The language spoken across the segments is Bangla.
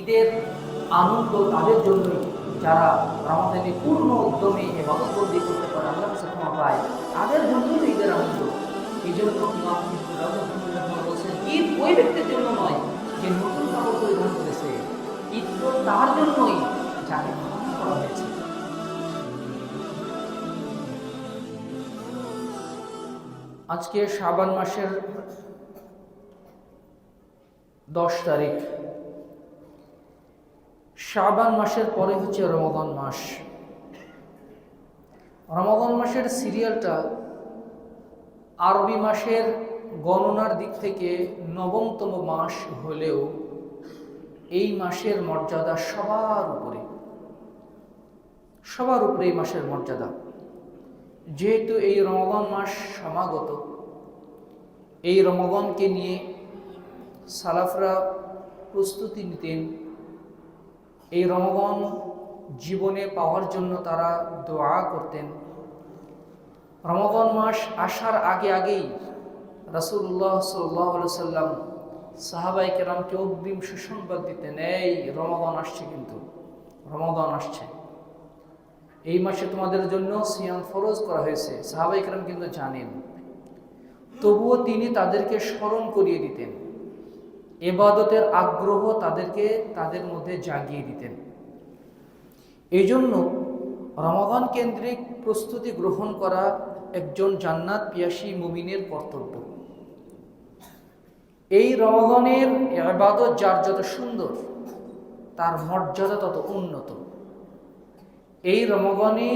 ঈদের আনন্দ তাদের জন্যই যারা রমাদানে পূর্ণ উদ্যমে ইবাদতবন্দি করতে পারে, আল্লাহর কাছে ক্ষমা পায়, তাদের জন্যই তো ঈদের আনন্দ। এই জন্য ইমাম ইবনে রাজব রাহিমাহুল্লাহ বলছেন, ঈদ ওই ব্যক্তির জন্য নয় যে নতুন কাপড় পরিধান করেছে, ঈদ তো তার জন্যই যাকে ক্ষমা করা হয়েছে। আজকে শাবান মাসের 10 তারিখ। শাবান মাসের পরে হচ্ছে রমাদান মাস। রমাদান মাসের সিরিয়ালটা আরবি মাসের গণনার দিক থেকে 9তম মাস হলেও এই মাসের মর্যাদা সবার উপরে এই মাসের মর্যাদা। যেহেতু এই রমাদান মাস সমাগত, এই রমাদানকে নিয়ে সালাফরা প্রস্তুতি নিতেন, এই রমাদান জীবনে পাওয়ার জন্য তারা দোয়া করতেন। রমাদান মাস আসার আগেই রাসূলুল্লাহ সাল্লাল্লাহু আলাইহি সাল্লাম সাহাবায়ে কেরামকে অগ্রিম সুসংবাদ দিতেন, এই রমাদান আসছে, কিন্তু রমাদান আসছে, এই মাসে তোমাদের জন্য সিয়াম ফরজ করা হয়েছে। সাহাবায়ে কেরাম কিন্তু জানেন, তবুও তিনি তাদেরকে স্মরণ করিয়ে দিতেন, ইবাদতের আগ্রহ তাদের মধ্যে জাগিয়ে দিতেন। এই জন্য রমাদান কেন্দ্রিক প্রস্তুতি গ্রহণ করা একজন জান্নাত পিয়াসী মুমিনের কর্তব্য। এই রমাদানের ইবাদত যার যত সুন্দর, তার মর্যাদা তত উন্নত। এই রমাদানে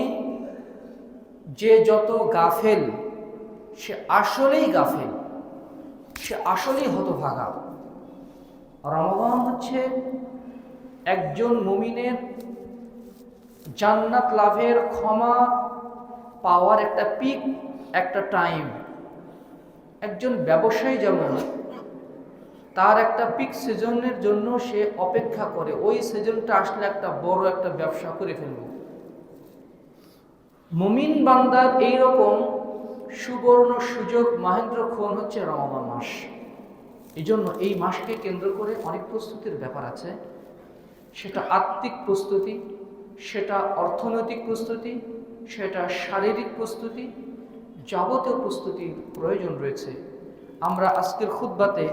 যে যত গাফেল, সে আসলেই গাফেল, সে আসলেই হতভাগা। রমাদান হচ্ছে একজন মুমিনের জান্নাত লাভের, ক্ষমা পাওয়ার একটা পিক, একটা টাইম। একজন ব্যবসায়ী যেমন তার একটা পিক সিজনের জন্য সে অপেক্ষা করে, ওই সিজনটা আসলে একটা বড় একটা ব্যবসা করে ফেলব। মুমিন বান্দার এইরকম সুবর্ণ সুযোগ, মাহেন্দ্রক্ষণ হচ্ছে রমাদান মাস। এই জন্য এই মাসকে কেন্দ্র করে অনেক প্রস্তুতির ব্যাপার আছে। সেটা আত্মিক প্রস্তুতি, সেটা অর্থনৈতিক প্রস্তুতি, সেটা শারীরিক প্রস্তুতি, যাবতীয় প্রস্তুতির প্রয়োজন রয়েছে। আমরা আজকের খুতবাতে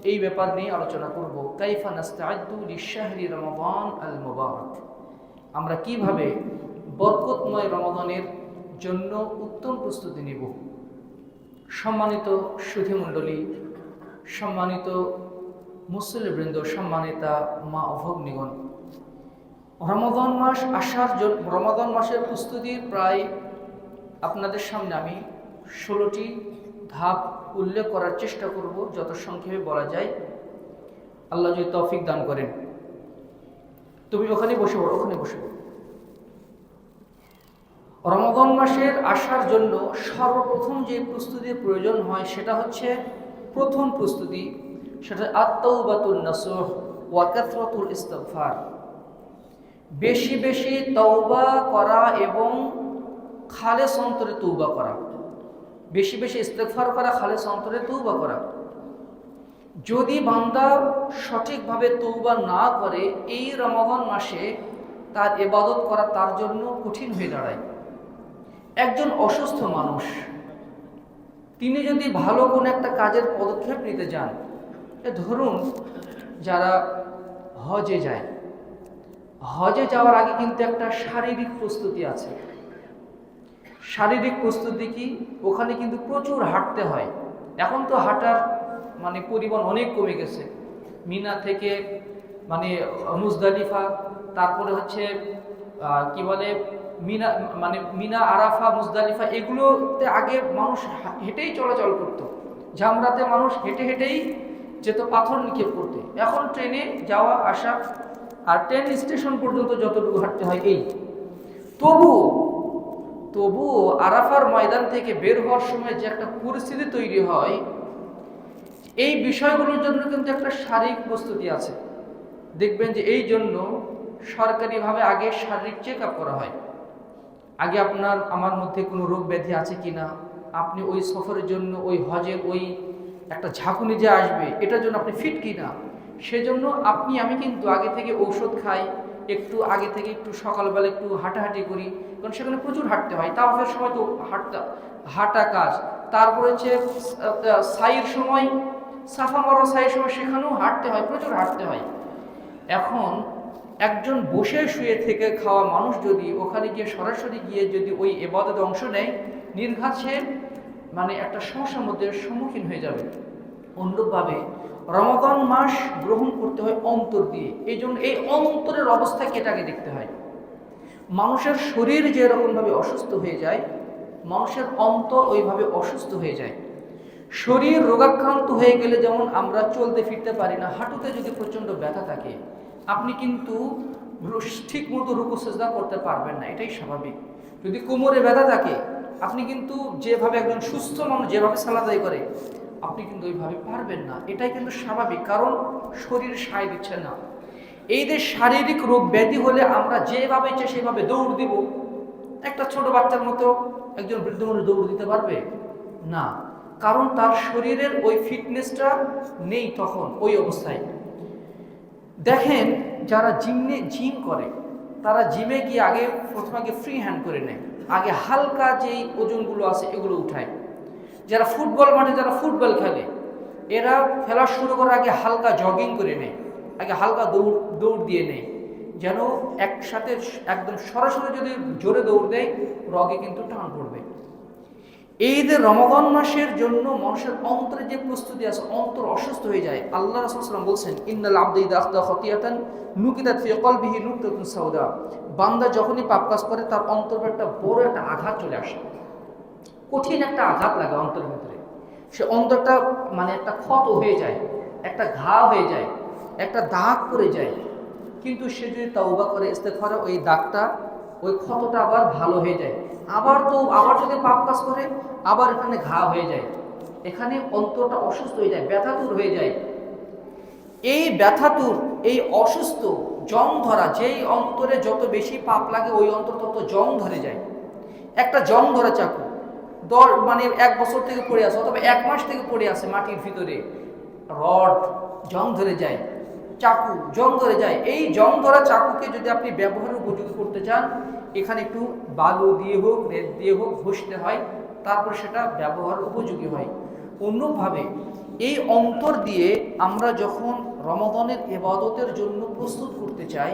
এই ব্যাপার নিয়ে আলোচনা করব, কাইফা নাস্তাইদ্দু লিশাহরি রমাদান আল মুবারক। আমরা কিভাবে বরকতময় রমাদানের জন্য উত্তম প্রস্তুতি নিব। সম্মানিত সুধীমণ্ডলী, সম্মানিত মুসল্লিবৃন্দ, সম্মানিতা মা ও ভগ্নীগণ, রমাদান মাস আসার জন্য, রমাদান মাসের প্রস্তুতির প্রায় আপনাদের সামনে আমি 16টি ধাপ উল্লেখ করার চেষ্টা করব, যত সংক্ষেপে বলা যায়। আল্লাহ যদি তৌফিক দান করেন। তুমি ওখানে বসে পড়ো, ওখানে বসে পড়ো। রমাদান মাসের আসার জন্য সর্বপ্রথম যে প্রস্তুতির প্রয়োজন হয় সেটা হচ্ছে, প্রথম প্রস্তুতি সেটা আত-তাওবাতুন নাসুহ ওয়া কাসরাতুল ইস্তিগফার। বেশি বেশি তওবা করা এবং খালেস অন্তরে তওবা করা, বেশি বেশি ইস্তিগফার করা, খালেস অন্তরে তওবা করা। যদি বান্দা সঠিকভাবে তওবা না করে, এই রমাদান মাসে তার ইবাদত করা তার জন্য কঠিন হয়ে দাঁড়ায়। একজন অসুস্থ মানুষ, তিনি যদি ভালো কোনো একটা কাজের পদক্ষেপ নিতে যান, ধরুন যারা হজে যায়, হজে যাওয়ার আগে কিন্তু একটা শারীরিক প্রস্তুতি আছে। শারীরিক প্রস্তুতি কি? ওখানে কিন্তু প্রচুর হাঁটতে হয়। এখন তো হাঁটার পরিমাণ অনেক কমে গেছে। মিনা থেকে মুজদালিফা, তারপরে হচ্ছে কি বলে মিনা, আরাফা, মুজদালিফা, এগুলোতে আগে মানুষ হেঁটেই চলাচল করত। জামরাতে মানুষ হেঁটে হেঁটেই যেত পাথর নিক্ষেপ করতে। এখন ট্রেনে যাওয়া আসা, আর ট্রেন স্টেশন পর্যন্ত যতটুকু হাঁটতে হয় এই। তবুও আরাফার ময়দান থেকে বের হওয়ার সময় যে একটা পরিস্থিতি তৈরি হয়, এই বিষয়গুলোর জন্য কিন্তু একটা শারীরিক প্রস্তুতি আছে। দেখবেন যে এই জন্য সরকারিভাবে আগে শারীরিক চেক আপ করা হয়। আগে আমার মধ্যে কোনো রোগ ব্যাধি আছে কিনা, আপনি ওই সফরের জন্য, ওই হজের ওই একটা ঝাঁকুনি যে আসবে, এটার জন্য আপনি ফিট কিনা, সেজন্য আমি কিন্তু আগে থেকে ঔষধ খাই, একটু আগে থেকে একটু সকালবেলা একটু হাঁটাহাঁটি করি, কারণ সেখানে প্রচুর হাঁটতে হয়। তাওয়াফের সময় তো হাঁটা কাজ। তারপরে হচ্ছে সাইয়ের সময়, সাফা মারোয়া সাইয়ের সময় সেখানেও হাঁটতে হয়, প্রচুর হাঁটতে হয়। এখন একজন বসে শুয়ে থেকে খাওয়া মানুষ যদি ওখানে গিয়ে সরাসরি গিয়ে যদি ওই ইবাদতে অংশ নেয়, নির্ঘাত সে মানে একটা সমস্যার মধ্যে সম্মুখীন হয়ে যাবে। অনুরূপভাবে রমাদান মাস গ্রহণ করতে হয় অন্তর দিয়ে। এই জন্য এই অন্তরের অবস্থা কেটাকে দেখতে হয়। মানুষের শরীর যেরকমভাবে অসুস্থ হয়ে যায়, মানুষের অন্তর ওইভাবে অসুস্থ হয়ে যায়। শরীর রোগাক্রান্ত হয়ে গেলে যেমন আমরা চলতে ফিরতে পারি না, হাঁটুতে যদি প্রচণ্ড ব্যথা থাকে আপনি কিন্তু ঠিক মতো রুকু সেজদা করতে পারবেন না, এটাই স্বাভাবিক। যদি কোমরে ব্যথা থাকে আপনি কিন্তু যেভাবে একজন সুস্থ মানুষ যেভাবে সালাত আদায় করে আপনি কিন্তু ওইভাবে পারবেন না, এটাই কিন্তু স্বাভাবিক, কারণ শরীর সায় দিচ্ছে না। এই যে শারীরিক রোগ ব্যাধি হলে আমরা যেভাবে ইচ্ছে সেভাবে দৌড় দিব, একটা ছোট বাচ্চার মতো একজন বৃদ্ধ মানুষ দৌড় দিতে পারবে না, কারণ তার শরীরের ওই ফিটনেসটা নেই তখন ওই অবস্থায়। দেখেন যারা জিম করে তারা জিমে গিয়ে প্রথমে ফ্রি হ্যান্ড করে নেয়, আগে হালকা যেই ওজনগুলো আছে এগুলো উঠায়। যারা ফুটবল মাঠে যারা ফুটবল খেলে এরা খেলা শুরু করার আগে হালকা জগিং করে নেয়, আগে হালকা দৌড় দিয়ে নেয়, যেন একসাথে একদম সরাসরি যদি জোরে দৌড় দেয় রগে কিন্তু টান পড়বে। এই যে রমাদান মাসের জন্য মানুষের অন্তরে যে প্রস্তুতি আছে, অন্তর অসুস্থ হয়ে যায়। আল্লাহ রাসূল সাল্লাল্লাহু আলাইহি ওয়াসাল্লাম বলছেন, ইন্নাল আবদা ইযা আখতা খাতিয়াতান নুকিতাত ফি কলবিহি নুকতাতুন সাওদা। বান্দা যখনই পাপ কাজ করে তার অন্তরে একটা বড় একটা আঘাত চলে আসে, কঠিন একটা আঘাত লাগে অন্তরের ভিতরে। সে অন্তরটা মানে একটা ক্ষত হয়ে যায়, একটা ঘা হয়ে যায়, একটা দাগ পড়ে যায়। কিন্তু সে যদি তাওবা করে ইস্তেগফার করে ওই দাগটা ওই ক্ষতটা আবার ভালো হয়ে যায়। আবার যদি পাপ কাজ করে আবার এখানে ঘা হয়ে যায়, এখানে অন্তরটা অসুস্থ হয়ে যায়, ব্যথাতুর হয়ে যায়। এই ব্যথাতুর এই অসুস্থ জং ধরা, যেই অন্তরে যত বেশি পাপ লাগে ওই অন্তর তত জং ধরে যায়। একটা জং ধরা চাকু মানে 1 বছর থেকে পড়ে আছে অথবা 1 মাস থেকে পড়ে আছে মাটির ভিতরে, রড জং ধরে যায়, চাকু জং ধরে যায়। এই জং ধরা চাকুকে যদি আপনি ব্যবহারের উপযোগী করতে চান, এখানে একটু বালু দিয়ে হোক রেত দিয়ে হোক ঘষতে হয়, তারপর সেটা ব্যবহার উপযোগী হয়। অন্যভাবে এই অন্তর দিয়ে আমরা যখন রমাদানের ইবাদতের জন্য প্রস্তুত করতে চাই,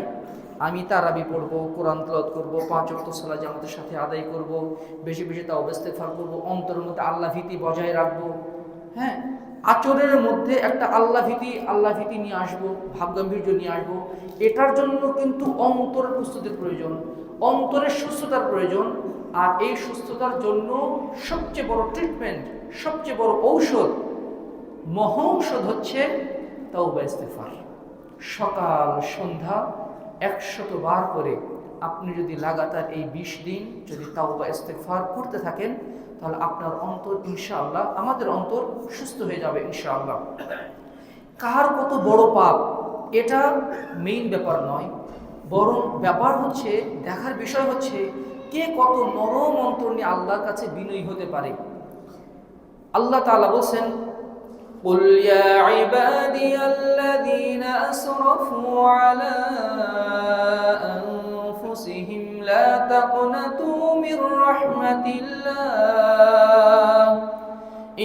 আমি তারাবি পড়বো, কোরআন তেলাওয়াত করবো, 5 ওয়াক্ত সালাত জামাতের সাথে আদায় করব, বেশি বেশি তাওবা ইস্তেগফার করবো, অন্তরের মধ্যে আল্লাহ ভীতি বজায় রাখবো, হ্যাঁ, আচরণের মধ্যে একটা আল্লাহ ভীতি নিয়ে আসবো, ভাবগাম্ভীর্য নিয়ে আসবো। এটার জন্য কিন্তু অন্তরের প্রস্তুতির প্রয়োজন, অন্তরের সুস্থতার প্রয়োজন। আর এই সুস্থতার জন্য সবচেয়ে বড় ট্রিটমেন্ট, সবচেয়ে বড় ঔষধ, মহৌষধ হচ্ছে তাওবা ইস্তেগফার। সকাল সন্ধ্যা 100 বার করে আপনি যদি লাগাতার এই 20 দিন যদি তাওবা ইস্তেগফার করতে থাকেন, তাহলে আপনার অন্তর ইনশাআল্লাহ, আমাদের অন্তর সুস্থ হয়ে যাবে ইনশাআল্লাহ। কার কত বড় পাপ এটা মেইন ব্যাপার নয়, বরং ব্যাপার হচ্ছে, দেখার বিষয় হচ্ছে কে কত নরম অন্তর নিয়ে আল্লাহর কাছে বিনয়ী হতে পারে। আল্লাহ তাআলা বলছেন, قل يا عبادي الذين أسرفوا على أنفسهم لا تقنطوا من رحمة الله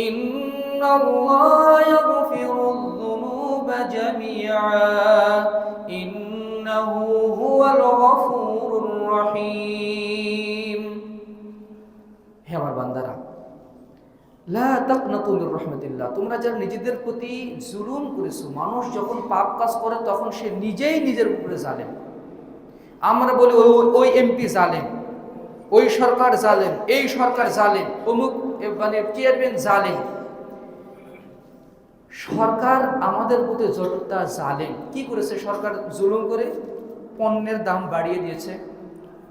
إن الله يغفر الذنوب جميعا إنه هو الغفور الرحيم। হে আমার বান্দারা, লা তাকনাতু মির রাহমাতিল্লাহ, তোমরা যারা নিজেদের প্রতি জুলুম করেছো। মানুষ যখন পাপ কাজ করে তখন সে নিজেই নিজের উপরে জালেম। আমরা বলি ওই এমপি জালেম, ওই সরকার জালেম, এই সরকার জালেম, অমুক মানে চেয়ারম্যান জালেম। সরকার আমাদের প্রতি যতটা জালেম, কি করেছে সরকার? জুলুম করে পণ্যের দাম বাড়িয়ে দিয়েছে,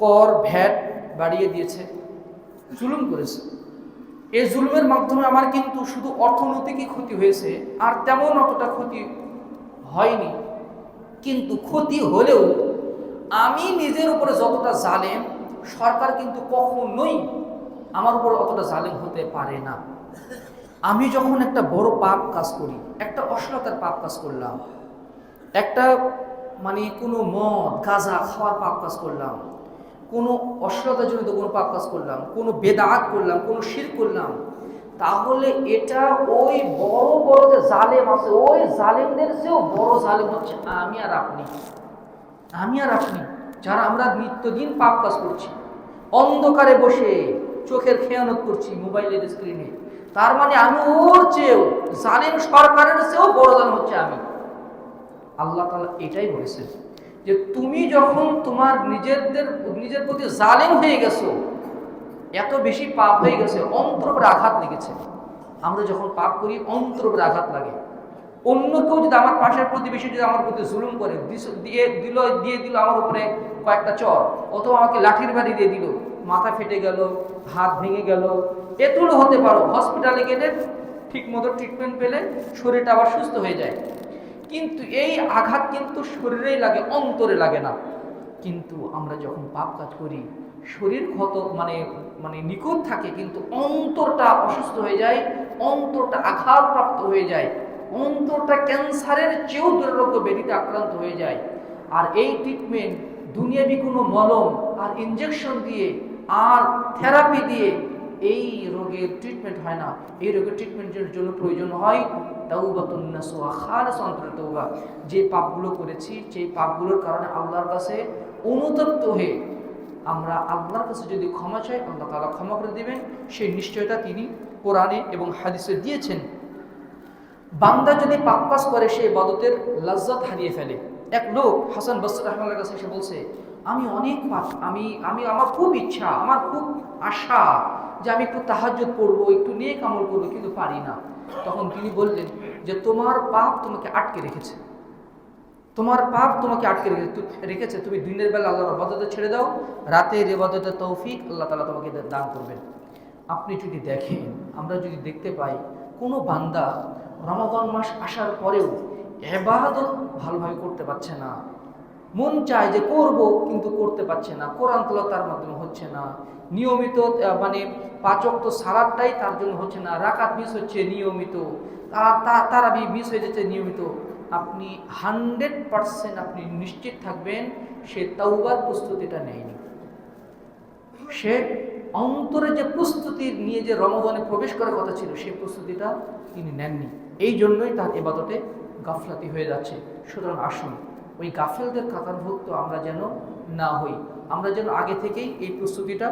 কর ভ্যাট বাড়িয়ে দিয়েছে, জুলুম করেছে। এই জুলুমের মাধ্যমে আমার কিন্তু শুধু অর্থনৈতিক ক্ষতি হয়েছে, আর তেমন অতটা ক্ষতি হয়নি। কিন্তু ক্ষতি হলেও আমি নিজের উপরে যতটা জালেম, সরকার কিন্তু কখনোই আমার উপর অতটা জালেম হতে পারে না। আমি যখন একটা বড় পাপ কাজ করি, একটা অশ্লীলতার পাপ কাজ করলাম, একটা মানে কোনো মদ গাঁজা খাওয়ার পাপ কাজ করলাম, কোনো অশ্লীলতাজনিত কোনো পাপ কাজ করলাম, কোনো বেদাত করলাম, কোনো শিরক করলাম, তাহলে এটা ওই বড় বড় যে জালেম আছে ওই জালেমদের চেয়েও বড় জালেম হচ্ছে আমি আর আপনি। আমি আর আপনি যারা আমরা নিত্যদিন পাপ কাজ করছি, অন্ধকারে বসে চোখের খেয়ানত করছি মোবাইলের স্ক্রিনে, তার মানে আমি ওর চেয়েও জালেম সরকারের চেয়েও বড় জালেম হচ্ছে আমি। আল্লাহ তাআলা এটাই বলেছেন যে তুমি যখন তোমার নিজের প্রতি জালেম হয়ে গেছো, এত বেশি পাপ হয়ে গেছে, অন্তর উপরে আঘাত লেগেছে। আমরা যখন পাপ করি অন্তর উপরে আঘাত লাগে। অন্য কেউ যদি আমার পাশের প্রতিবেশী যদি আমার প্রতি জুলুম করে দিয়ে দিল আমার উপরে কয়েকটা চর, অথবা আমাকে লাঠির বাড়ি দিয়ে দিল, মাথা ফেটে গেল, হাত ভেঙে গেল, এগুলো হতে পারো, হসপিটালে গেলে ঠিক মতো ট্রিটমেন্ট পেলে শরীরটা আবার সুস্থ হয়ে যায়। কিন্তু এই আঘাত কিন্তু শরীরেই লাগে, অন্তরে লাগে না। কিন্তু আমরা যখন পাপ কাজ করি শরীর ক্ষত মানে নিখুঁত থাকে, কিন্তু অন্তরটা অসুস্থ হয়ে যায়, অন্তরটা আঘাতপ্রাপ্ত হয়ে যায়, অন্তরটা ক্যান্সারের চেয়েও দুরারোগ্য ব্যাধিতে আক্রান্ত হয়ে যায়। আর এই ট্রিটমেন্ট দুনিয়াবি কোনো মলম আর ইনজেকশন দিয়ে আর থেরাপি দিয়ে এই রোগের ট্রিটমেন্ট হয় না। এই রোগের ট্রিটমেন্টের জন্য প্রয়োজন হয় তাওবাতুন নাসুহা, খালেস অন্তরের তওবা। যে পাপগুলো করেছি সেই পাপগুলোর কারণে আল্লাহর কাছে অনুতপ্ত হয়ে আমরা আল্লাহর কাছে যদি ক্ষমা চাই, আল্লাহ তাআলা ক্ষমা করে দিবেন। সেই নিশ্চয়তা তিনি কোরআনে এবং হাদিসে দিয়েছেন। বান্দা যদি পাপ কাজ করে সে ইবাদতের লজ্জত হারিয়ে ফেলে। এক লোক হাসান বসরি রাহমাতুল্লাহর কাছে এসে বলছে, আমি অনেক পাপ, আমার খুব ইচ্ছা, আমার খুব আশা যে আমি একটু তাহাজ্জুদ পড়বো, একটু নেক আমল করবো, কিন্তু পারি না। তখন তিনি বললেন যে তোমার পাপ তোমাকে আটকে রেখেছে, তোমার পাপ তোমাকে আটকে রেখেছে। তুমি দিনের বেলা আল্লাহর ইবাদতে ছেড়ে দাও, রাতের ইবাদতের তৌফিক আল্লাহ তাআলা তোমাকে দান করবেন। আপনি যদি দেখেন, আমরা যদি দেখতে পাই কোনো বান্দা রমাদান মাস আসার পরেও ইবাদত ভালোভাবে করতে পারছে না, মন চায় যে করব কিন্তু করতে পারছে না, কোরআন তেলাওয়াত তার মাধ্যমে হচ্ছে না, নিয়মিত মানে 5 ওয়াক্ত সালাতটাই তার জন্য হচ্ছে না, রাকাত মিস হচ্ছে নিয়মিত, তারাবি মিস হয়ে যাচ্ছে নিয়মিত, আপনি 100% আপনি নিশ্চিত থাকবেন সে তাওবার প্রস্তুতিটা নেয়নি। সে অন্তরে যে প্রস্তুতি নিয়ে যে রমাদানে প্রবেশ করার কথা ছিল সেই প্রস্তুতিটা তিনি নেননি। এই জন্যই তার ইবাদতে গাফলাতি হয়ে যাচ্ছে। সুতরাং আসুন ওই গাফেলদের কাতারভুক্ত আমরা যেন না হই, আমরা যেন আগে থেকেই এই প্রস্তুতিটা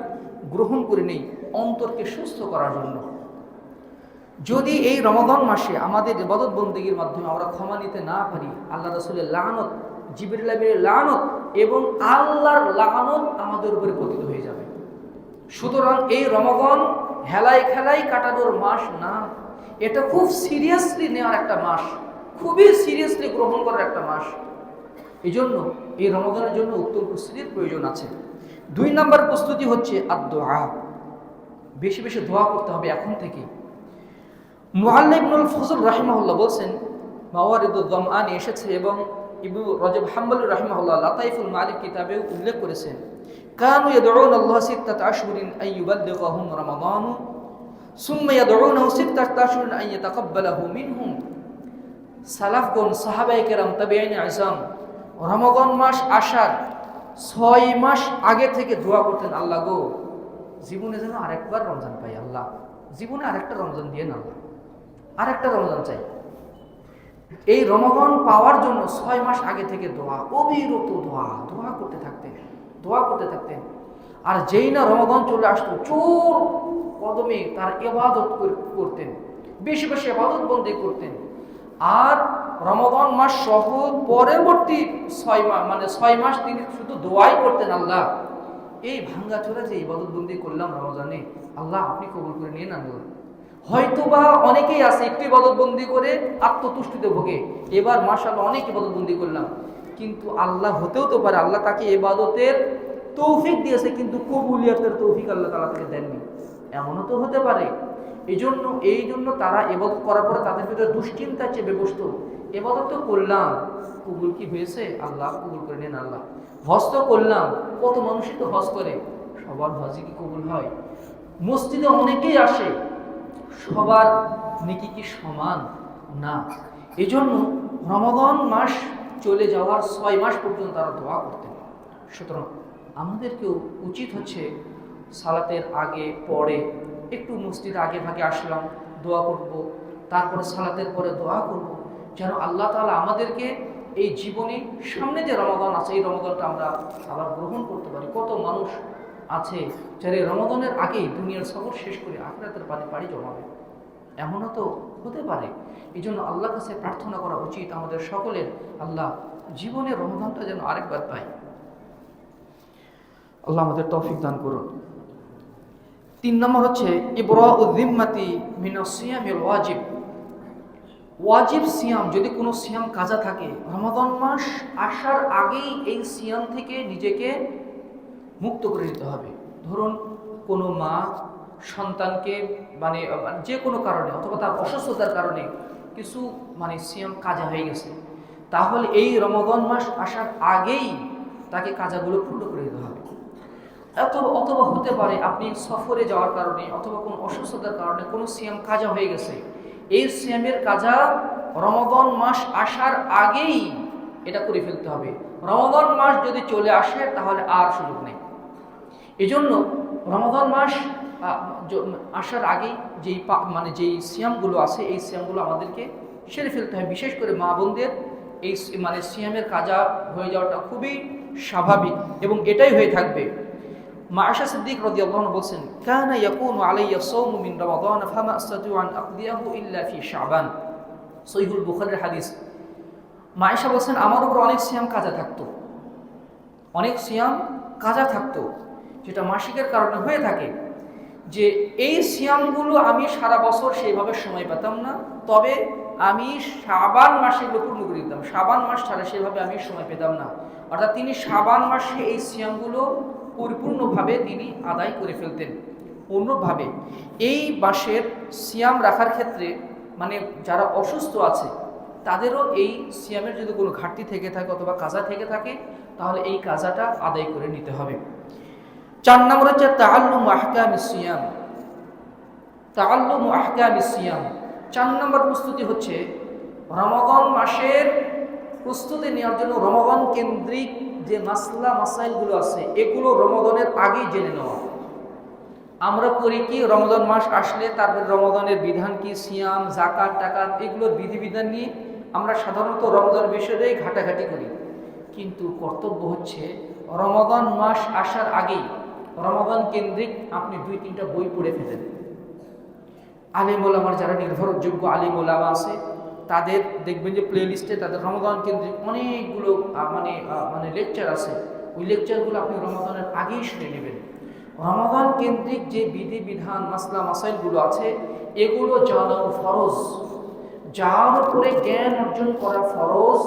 গ্রহণ করে নেই অন্তরকে সুস্থ করার জন্য। যদি এই রমাদান মাসে আমাদের ইবাদত বন্দেগীর মাধ্যমে আমরা ক্ষমা নিতে না পারি, আল্লাহ রাসূলের লানত, জিবরিল আমিনের লানত এবং আল্লাহর লানত আমাদের উপরে পতিত হয়ে যাবে। সুতরাং এই রমাদান হেলাই খেলাই কাটানোর মাস না, এটা খুব সিরিয়াসলি নেওয়ার একটা মাস, খুবই সিরিয়াসলি গ্রহণ করার একটা মাস। এই জন্য এই রমাদানের জন্য উত্তম প্রস্তুতির প্রয়োজন আছে। 2 নম্বর প্রস্তুতি হচ্ছে আদ-দুআ। বেশি বেশি দোয়া করতে হবে এখন থেকে। মুআল্লিম ইবনুল ফজল রাহিমাহুল্লাহ বলছেন, মাওয়ারিদুদ যামআন এসেছে এবং ইবনু রজব হাম্বলি রাহিমাহুল্লাহ লাতাইফুল মাআরিফ কিতাবে উল্লেখ করেছেন, কানু ইয়াদউনা আল্লাহ 6 আশহুরিন আন ইউবাল্লিগাহুম রমাদান সুম্মা ইয়াদউনাহু 6 আশহুরিন আন ইয়াতাকাব্বালাহু মিনহুম। সালাফগণ, সাহাবায়ে কেরাম, তাবিঈন আযম রমাদান মাস আসার 6 মাস আগে থেকে দোয়া করতেন, আল্লাহ গো জীবনে যেন আরেকবার রমজান পাই, আল্লাহ জীবনে আরেকটা রমজান দিয়ে না, আল্লাহ আরেকটা রমজান চাই। এই রমাদান পাওয়ার জন্য 6 মাস আগে থেকে দোয়া, অবিরত দোয়া করতে থাকতেন। আর যেই না রমাদান চলে আসতো চোর কদমে তার ইবাদত করতেন, বেশি বেশি ইবাদত বন্দেগী করতেন। আর রমাদান মাস সহ পরবর্তী 6 মাস তিনি শুধু দোয়াই করতেন, আল্লাহ এই ভাঙ্গাচোরা যে ইবাদত বন্দেগী করলাম রমজানে, আল্লাহ আপনি কবুল করে নিন। আল্লাহ হয়তোবা অনেকেই আছে একটু ইবাদত বন্দেগী করে আত্মতুষ্টিতে ভোগে, এবার মাশাআল্লাহ অনেক ইবাদত বন্দেগী করলাম, কিন্তু আল্লাহ হতেও তো পারে আল্লাহ তাকে ইবাদতের তৌফিক দিয়েছে কিন্তু কবুলিয়তের তৌফিক আল্লাহ তাআলা তাকে দেননি, এমনও তো হতে পারে। এই জন্য তারা ইবাদত করার পরে তাদের ভিতরে দুশ্চিন্তা চেপে বসতো, ইবাদত তো করলাম, কবুল কি হয়েছে? আল্লাহ কবুল করে নেন। আল্লাহ হজ তো করলাম, কত মানুষই তো হজ করে, সবার হজই কি কবুল হয়? মসজিদে অনেকেই আসে, সবার নেকি কি সমান না। এজন্য রমাদান মাস চলে যাওয়ার 6 মাস পর্যন্ত তারা দোয়া করতেন। সুতরাং আমাদেরকেও উচিত হচ্ছে সালাতের আগে পরে একটু মসজিদে আগে ভাগে আসলাম, দোয়া করব, তারপরে সালাতের পরে দোয়া করব, যেন আল্লাহ তাআলা আমাদেরকে এই জীবনে সামনে যে রমাদান আছে এই রমাদানটা আমরা আবার গ্রহণ করতে পারি। কত মানুষ আছে যারা এই রমাদানের আগেই দুনিয়ার সফর শেষ করে আখিরাতের পাড়ি জমাবে, এমনও তো হতে পারে। এই জন্য আল্লাহর কাছে প্রার্থনা করা উচিত আমাদের সকলের, আল্লাহ জীবনের রমাদানটা যেন আরেকবার পাই। আল্লাহ আমাদের তৌফিক দান করুন। 3 নম্বর হচ্ছে ইবরাউ যিম্মাতি মিনাস সিয়ামিল ওয়াজিব। ওয়াজিব সিয়াম, যদি কোনো সিয়াম কাজা থাকে, রমাদান মাস আসার আগেই এই সিয়াম থেকে নিজেকে মুক্ত করে নিতে হবে। ধরুন কোনো মা সন্তানকে যে কোনো কারণে অথবা তার অসুস্থতার কারণে কিছু সিয়াম কাজা হয়ে গেছে, তাহলে এই রমাদান মাস আসার আগেই তাকে কাজাগুলো পূর্ণ করে দিতে হবে। অথবা হতে পারে আপনি সফরে যাওয়ার কারণে অথবা কোনো অসুস্থতার কারণে কোনো সিয়াম কাজা হয়ে গেছে, এই সিয়ামের কাজা রমাদান মাস আসার আগেই এটা করে ফেলতে হবে। রমাদান মাস যদি চলে আসে তাহলে আর সুযোগ নেই। এজন্য রমাদান মাস আসার আগেই যেই সিয়ামগুলো আছে এই সিয়ামগুলো আমাদেরকে সেরে ফেলতে হয়। বিশেষ করে মা বোনদের এই সিয়ামের কাজা হয়ে যাওয়াটা খুবই স্বাভাবিক এবং এটাই হয়ে থাকবে। মা আয়েশা সিদ্দিক রাদিয়াল্লাহু আনহা বলেন, কানা ইয়াকুনু আলাইয়া সাওমু মিন রমাদান ফামা আস্তাতিউ আন আকদিয়াহু ইল্লা ফি শাবান। সহিহুল বুখারীর হাদিস। মা আয়েশা বলেন, আমার উপর অনেক সিয়াম কাজা থাকতো, অনেক সিয়াম কাজা থাকতো, যেটা মাসিকের কারণে হয়ে থাকে, যে এই সিয়ামগুলো আমি সারা বছর সেইভাবে সময় পেতাম না, তবে আমি শাবান মাসে এগুলো পূর্ণ করে দিতাম। শাবান মাস ছাড়া সেভাবে আমি সময় পেতাম না। অর্থাৎ তিনি শাবান মাসে এই সিয়ামগুলো পরিপূর্ণভাবে তিনি আদায় করে ফেলতেন। অন্যভাবে এই মাসের সিয়াম রাখার ক্ষেত্রে যারা অসুস্থ আছে তাদেরও এই সিয়ামের যদি কোনো ঘাটতি থেকে থাকে অথবা কাজা থেকে থাকে তাহলে এই কাজাটা আদায় করে নিতে হবে। 4 নম্বর হচ্ছে তাআল্লুমু আহকামিস সিয়াম। তাআল্লুমু আহকামিস সিয়াম, 4 নম্বর প্রস্তুতি হচ্ছে রমাদান মাসের প্রস্তুতি নেওয়ার জন্য রমাদান কেন্দ্রিক যে মাসাইলগুলো আছে এগুলো রমাদানের আগেই জেনে নেওয়া। আমরা করি কি, রমাদান মাস আসলে তারপর রমাদানের বিধান কি, সিয়াম, যাকাত, টাকাত, এগুলোর বিধিবিধান নিয়ে আমরা সাধারণত রমাদান বিষয়ে ঘাটাঘাটি করি। কিন্তু কর্তব্য হচ্ছে রমাদান মাস আসার আগেই রমাদান কেন্দ্রিক আপনি 2-3টা বই পড়ে ফেলেন। আলিম ওলামার যারা নির্ভরযোগ্য আলিম ওলামা আছে তাদের দেখবেন যে প্লে লিস্টে তাদের রমাদান কেন্দ্রিক অনেকগুলো লেকচার আছে। ওই লেকচারগুলো আপনি রমাদানের আগেই শুনে নেবেন। রমাদান কেন্দ্রিক যে বিধিবিধান মাসাইলগুলো আছে এগুলো জানানো ফরজ, যার উপরে জ্ঞান অর্জন করা ফরজ,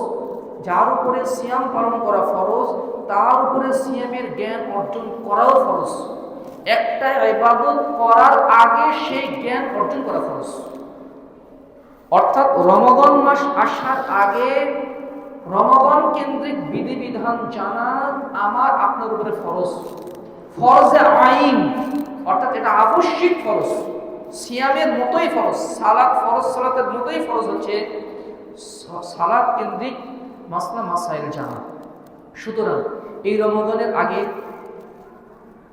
যার উপরে সিয়াম পালন করা ফরজ, তার উপরে সিয়ামের জ্ঞান অর্জন করাও ফরজ। একটা ইবাদত করার আগে সেই জ্ঞান অর্জন করা ফরজ। অর্থাৎ রমাদান মাস আসার আগে রমাদান কেন্দ্রিক বিধিবিধান জানা আমার আপনার উপরে ফরজ, ফরজে আইন, অর্থাৎ এটা আবশ্যিক ফরজ, সিয়ামের মতোই ফরজ, সালাতের মতোই ফরজ হচ্ছে সালাত কেন্দ্রিক মাসাইল জানা। সুতরাং এই রমাদানের আগে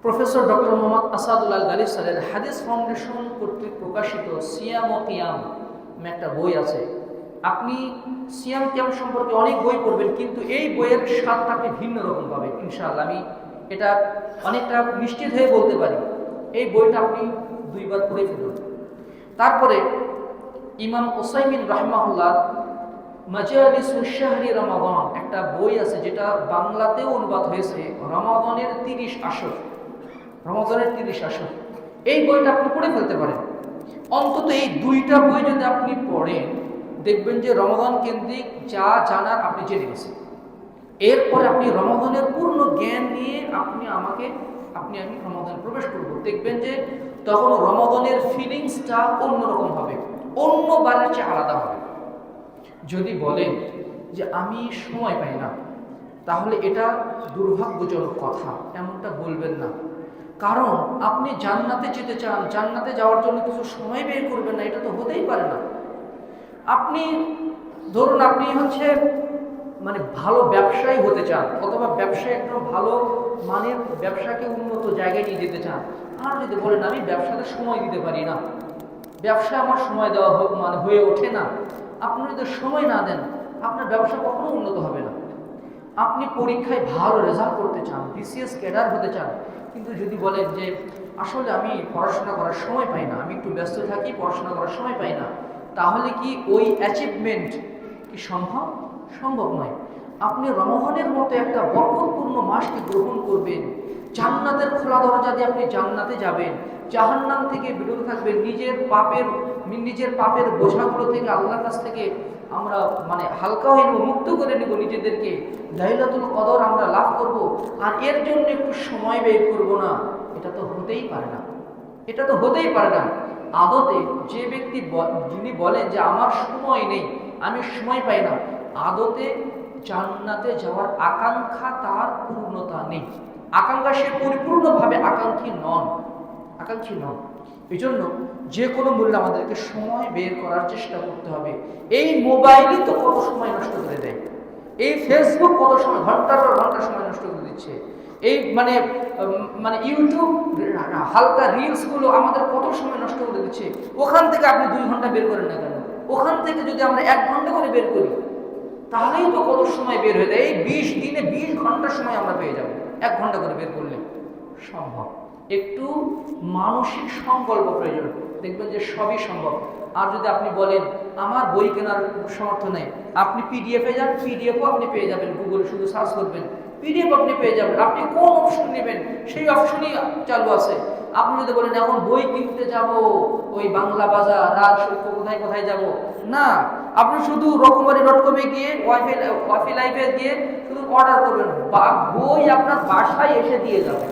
প্রফেসর ডক্টর মোহাম্মদ আসাদুল্লাহ গালিব স্যারের হাদিস ফাউন্ডেশন কর্তৃক প্রকাশিত সিয়াম ও কিয়াম একটা বই আছে। আপনি সিয়াম কিয়াম সম্পর্কে অনেক বই পড়বেন, কিন্তু এই বইয়ের স্বাদটা আপনি ভিন্ন রকম পাবেন ইনশাআল্লাহ। আমি এটা অনেকটা নিশ্চিত হয়ে বলতে পারি। এই বইটা আপনি 2 বার পড়ে ফেলুন। তারপরে ইমাম উসাইমিন রাহিমাহুল্লাহ মাজালিসুশ শাহরি রমাদান একটা বই আছে, যেটা বাংলাতেও অনুবাদ হয়েছে, রমাদানের 30 আসর। রমাদানের 30 আসর এই বইটা আপনি পড়ে ফেলতে পারেন। অন্তত এই 2টা বই যদি আপনি পড়েন দেখবেন যে রমাদান কেন্দ্রিক যা জানার আপনি জেনে গেছেন। এরপরে আপনি রমাদানের পূর্ণ জ্ঞান নিয়ে আমি রমাদান প্রবেশ করব, দেখবেন যে তখন রমাদানের ফিলিংসটা অন্যরকম হবে, অন্যবারের চেয়ে আলাদা হবে। যদি বলেন যে আমি সময় পাই না, তাহলে এটা দুর্ভাগ্যজনক কথা, এমনটা বলবেন না। কারণ আপনি জান্নাতে যেতে চান, জান্নাতে যাওয়ার জন্য কিছু সময় বের করবেন না, এটা তো হতেই পারে না। আপনি ধরুন আপনি মানে ভালো ব্যবসায়ী হতে চান, অথবা ব্যবসায় একটা ভালো মানের ব্যবসাকে উন্নত জায়গায় নিয়ে যেতে চান, আর যদি বলেন আমি ব্যবসাতে সময় দিতে পারি না, ব্যবসা আমার সময় দেওয়া মানে হয়ে ওঠে না, আপনি যদি সময় না দেন আপনার ব্যবসা কখনো উন্নত হবে না। আপনি পরীক্ষায় ভালো রেজাল্ট করতে চান, বিসিএস ক্যাডার হতে চান, কিন্তু যদি বলেন যে আসলে আমি পড়াশোনা করার সময় পাই না, আমি একটু ব্যস্ত থাকি, পড়াশোনা করার সময় পাই না, তাহলে কি ওই অ্যাচিভমেন্ট কি সম্ভব? সম্ভব নয়। আপনি রমজানের মতো একটা বরকতপূর্ণ মাসকে গ্রহণ করবেন, জান্নাতের খোলা দরজা দিয়ে আপনি জান্নাতে যাবেন, জাহান্নাম থেকে বিরত থাকবেন, নিজের পাপের বোঝাগুলো থেকে আল্লাহর কাছ থেকে আমরা মানে হালকা হয়ে নেব, মুক্ত করে নেব নিজেদেরকে, লাইলাতুল কদর আমরা লাভ করব, আর এর জন্য একটু সময় ব্যয় করব না, এটা তো হতেই পারে না, এটা তো হতেই পারে না। আদতে যে ব্যক্তি যিনি বলেন যে আমার সময় নেই, আমি সময় পাই না, আদতে জান্নাতে যাওয়ার আকাঙ্ক্ষা তার পূর্ণতা নেই, আকাঙ্ক্ষা সে পরিপূর্ণভাবে আকাঙ্ক্ষী নন। এই জন্য যে কোনো মূল্যে আমাদেরকে সময় বের করার চেষ্টা করতে হবে। এই মোবাইলই তো কত সময় নষ্ট করে দেয়, এই ফেসবুক কত সময় ঘন্টার পর ঘন্টা সময় নষ্ট করে দিচ্ছে, এই মানে মানে ইউটিউব হালকা রিলসগুলো আমাদের কত সময় নষ্ট করে দিচ্ছে। ওখান থেকে আপনি 2 ঘন্টা বের করেন না কেন, ওখান থেকে যদি আমরা 1 ঘন্টা করে বের করি তাহলেই তো কত সময় বের হয়ে যায়। এই 20 দিনে 20 ঘন্টা সময় আমরা পেয়ে যাব 1 ঘন্টা করে বের করলে সম্ভব। একটু মানসিক সংকল্প প্রয়োজন, দেখবেন যে সবই সম্ভব। আর যদি আপনি বলেন আমার বই কেনার সামর্থ্য নেই, আপনি পিডিএফে যান, পিডিএফও আপনি পেয়ে যাবেন, গুগলে শুধু সার্চ করবেন, পিডিএফ আপনি পেয়ে যাবেন। আপনি কোন অপশন নেবেন সেই অপশনই চালু আছে। আপনি যদি বলেন এখন বই কিনতে যাব ওই বাংলা বাজার রাজ সত্য কোথায় কোথায় যাব, না, আপনি শুধু রকমারি.com-এ গিয়ে ওয়াইফাই লাইভে গিয়ে শুধু অর্ডার করবেন, বই আপনার বাসায় এসে দিয়ে যাবে।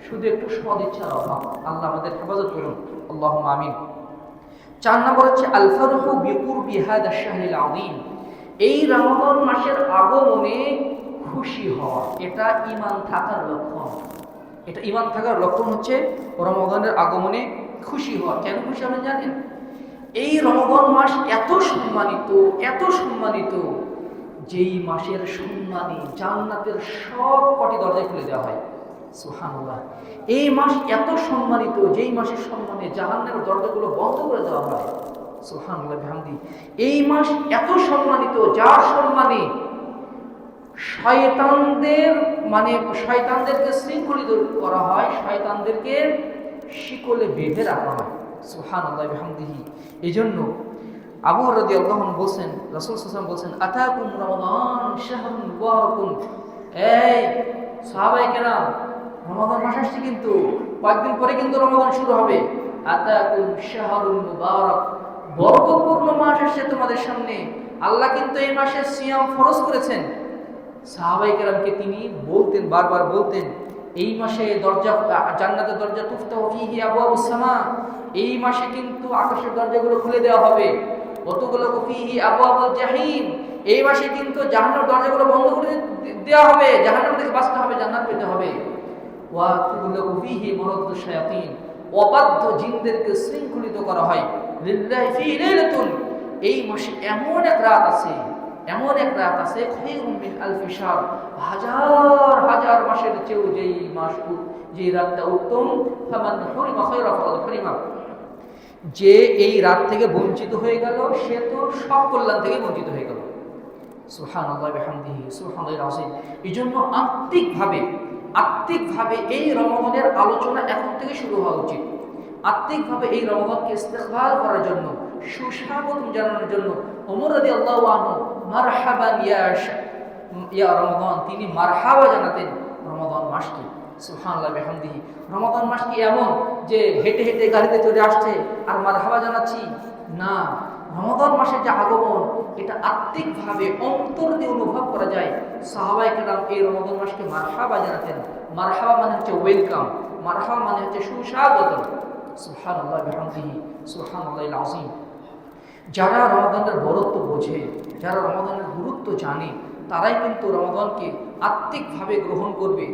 শুধু একটু সদিচ্ছার অভাব। আল্লাহ আমাদের হেফাজত করুন, আল্লাহুম্মা আমিন। 4 নম্বর হচ্ছে আল ফারহু বিকুরবি হাদা শাহরিল আযীম। এই রমজান মাসের আগমনে খুশি হওয়া, এটা ঈমান থাকার লক্ষণ। এটা ঈমান থাকার লক্ষণ হচ্ছে রমজানের আগমনে খুশি হওয়া। কেন খুশি হবেন জানেন? এই রমজান মাস এত সম্মানিত, যেই মাসের সম্মানে জান্নাতের সব কটি দরজা খুলে দেওয়া হয়। সুবহানাল্লাহ। এই মাস এত সম্মানিত, যেই মাসের সম্মানে জাহান্নামের দরজাগুলো বন্ধ করে দেওয়া হয়। সুবহানাল্লাহ বিহামদি। এই মাস এত সম্মানিত, যার সম্মানে শয়তানদেরকে শৃঙ্খলিত করা হয়, শয়তানদেরকে শিকলে বেঁধে রাখা হয়। সুবহানাল্লাহ বিহামদিহি। এজন্য আবু হুরায়রা রাদিয়াল্লাহু আনহু বলেন, রাসূল সাল্লাল্লাহু আলাইহি ওয়াসাল্লাম বলেন, আতাকুম রমাদান শাহরুন মুবারাকুন। এই সাহাবায়ে কেরাম, রমাদান মাস আসছে, কিন্তু কয়েকদিন পরে কিন্তু রমাদান শুরু হবে। আতাকুম শাহরুন মুবারাক, বরকতপূর্ণ মাস আসছে তোমাদের সামনে। আল্লাহ কিন্তু এই মাসে সিয়াম ফরজ করেছেন। সাহাবায়ে কেরামকে তিনি বলতেন, বারবার বলতেন, এই মাসে দরজা, জান্নাতের দরজা তুফতাহু ফীহি আবওয়াবুস সামা, এই মাসে কিন্তু আকাশের দরজাগুলো খুলে দেওয়া হবে। ওয়াতুগলাকু ফীহি আবওয়াবুল জাহিম, এই মাসে কিন্তু জাহান্নামের দরজাগুলো বন্ধ করে দেওয়া হবে, জাহান্নাম থেকে বাঁচতে হবে, জান্নাত পেতে হবে। ওয়াতুগলাকু ফীহি মারাদুশ শায়াতিন, অবাধ্য জিনদেরকে শৃঙ্খলিত করা হয়। লিল্লাহি ফী লাইলাতুন, এই মাসে এমন এক রাত আছে খায়রুম মিন আলফি শাহর, হাজার মাসের চেয়েও যেই রাতটা উত্তম। ফামান হুরিমা খায়রা ফাকাদ হুরিমা, যে এই রাত থেকে বঞ্চিত হয়ে গেল সে তো সব কল্যাণ থেকে বঞ্চিত হয়ে গেল। সুবহানাল্লাহি বিহামদিহি সুবহানাল্লাহিল আযীম। এইজন্য আত্মিকভাবে এই রমজানের আলোচনা এখন থেকে শুরু হওয়া উচিত। আত্মিকভাবে এই রমজানকে ইস্তেকবাল করার জন্য, সুস্বাগতম জানানোর জন্য ওমর রাদিয়াল্লাহু আনহু মারহাবান ইয়া রমাদান, তিনি মারহাবা জানাতেন রমাদান মাসকে। সুবহানাল্লাহ বিহামদিহি। রমাদান মাস কি এমন যে হেঁটে হেঁটে গাড়িতে চলে আসছে আর মারহাবা জানাচ্ছি? না, রমাদান মাসের যে আগমন, এটা আত্মিকভাবে অন্তর দিয়ে অনুভব করা যায়। সাহাবায়ে কেরাম এই রমাদান মাসকে মারহাবা জানাতেন। মারহাবা মানে হচ্ছে ওয়েলকাম, মারহাবা মানে হচ্ছে সুস্বাগতম। সুবহানাল্লাহ বিহামদিহি সুবহানাল্লাহিল আযীম। যারা রমাদানের বরত্ব বোঝে, যারা রমাদানের গুরুত্ব জানে, তারাই কিন্তু রমাদানকে আত্মিকভাবে গ্রহণ করবে।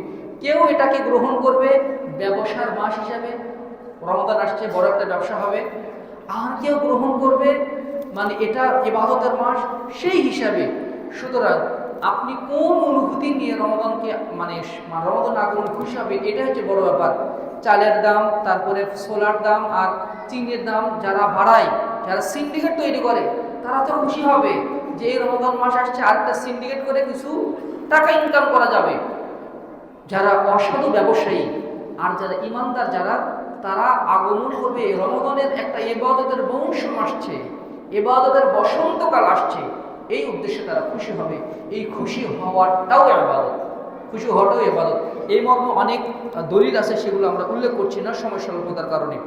কেউ এটাকে গ্রহণ করবে ব্যবসার মাস হিসাবে, রমাদান আসছে বড় একটা ব্যবসা হবে। আর কেউ গ্রহণ করবে মানে এটা ইবাদতের মাস সেই হিসাবে। সুতরাং আপনি কোন অনুভূতি নিয়ে রমাদানকে মানে রমাদান আগমন খুশি হবে, এটা হচ্ছে বড় ব্যাপার। চালের দাম, তারপরে সোলার দাম আর চিনির দাম যারা বাড়ায়, যারা সিন্ডিকেট তৈরি করে, তারা তো খুশি হবে যে এই রমাদান মাস আসছে, আরেকটা সিন্ডিকেট করে কিছু টাকা ইনকাম করা যাবে। যারা অসাধু ব্যবসায়ী আর যারা ইমানদার যারা, তারা আগমন করবে রমাদানের একটা ইবাদতের মৌসুম আসছে, ইবাদতের বসন্তকাল আসছে, এই উদ্দেশ্যে তারা খুশি হবে। এই খুশি হওয়াটাও ইবাদত, খুশি হওয়াটাও ইবাদত। এই মর্মে অনেক দলিল আছে, সেগুলো আমরা উল্লেখ করছি না সময় স্বল্পতার কারণে।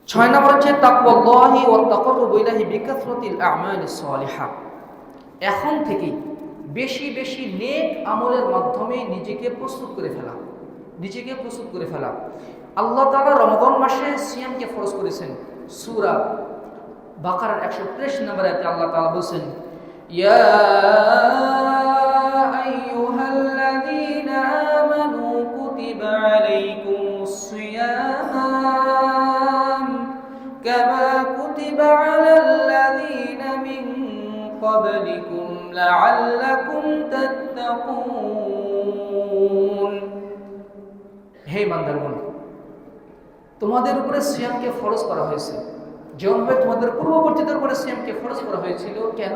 6 নম্বর হচ্ছে তাকওয়াল্লাহি ওয়া তাকাররুবু ইলাইহি বিকাসরাতিল আমালিস সালিহা। এখন থেকেই বেশি বেশি নেক আমলের মাধ্যমে নিজেকে প্রস্তুত করে ফেলা, নিজেকে প্রস্তুত করে ফেলা। আল্লাহ তাআলা রমাদান মাসে সিয়ামকে ফরজ করেছেন। সূরা বাকারার 163 নম্বর আয়াতে আল্লাহ তাআলা বলেন, ইয়া আইয়ুহাল্লাযীনা আমানু কুতিবা আলাইকুমুস সিয়াম কামা কুতিবা আলাল্লাযীনা মিন ক্বাবলিকুম লাআল্লাকুম তাত্তাকুন। হে বান্দাগণ, তোমাদের উপরে সিয়ামকে ফরজ করা হয়েছে যেমনভাবে তোমাদের পূর্ববর্তীদের উপরে সিয়ামকে ফরজ করা হয়েছিল। কেন?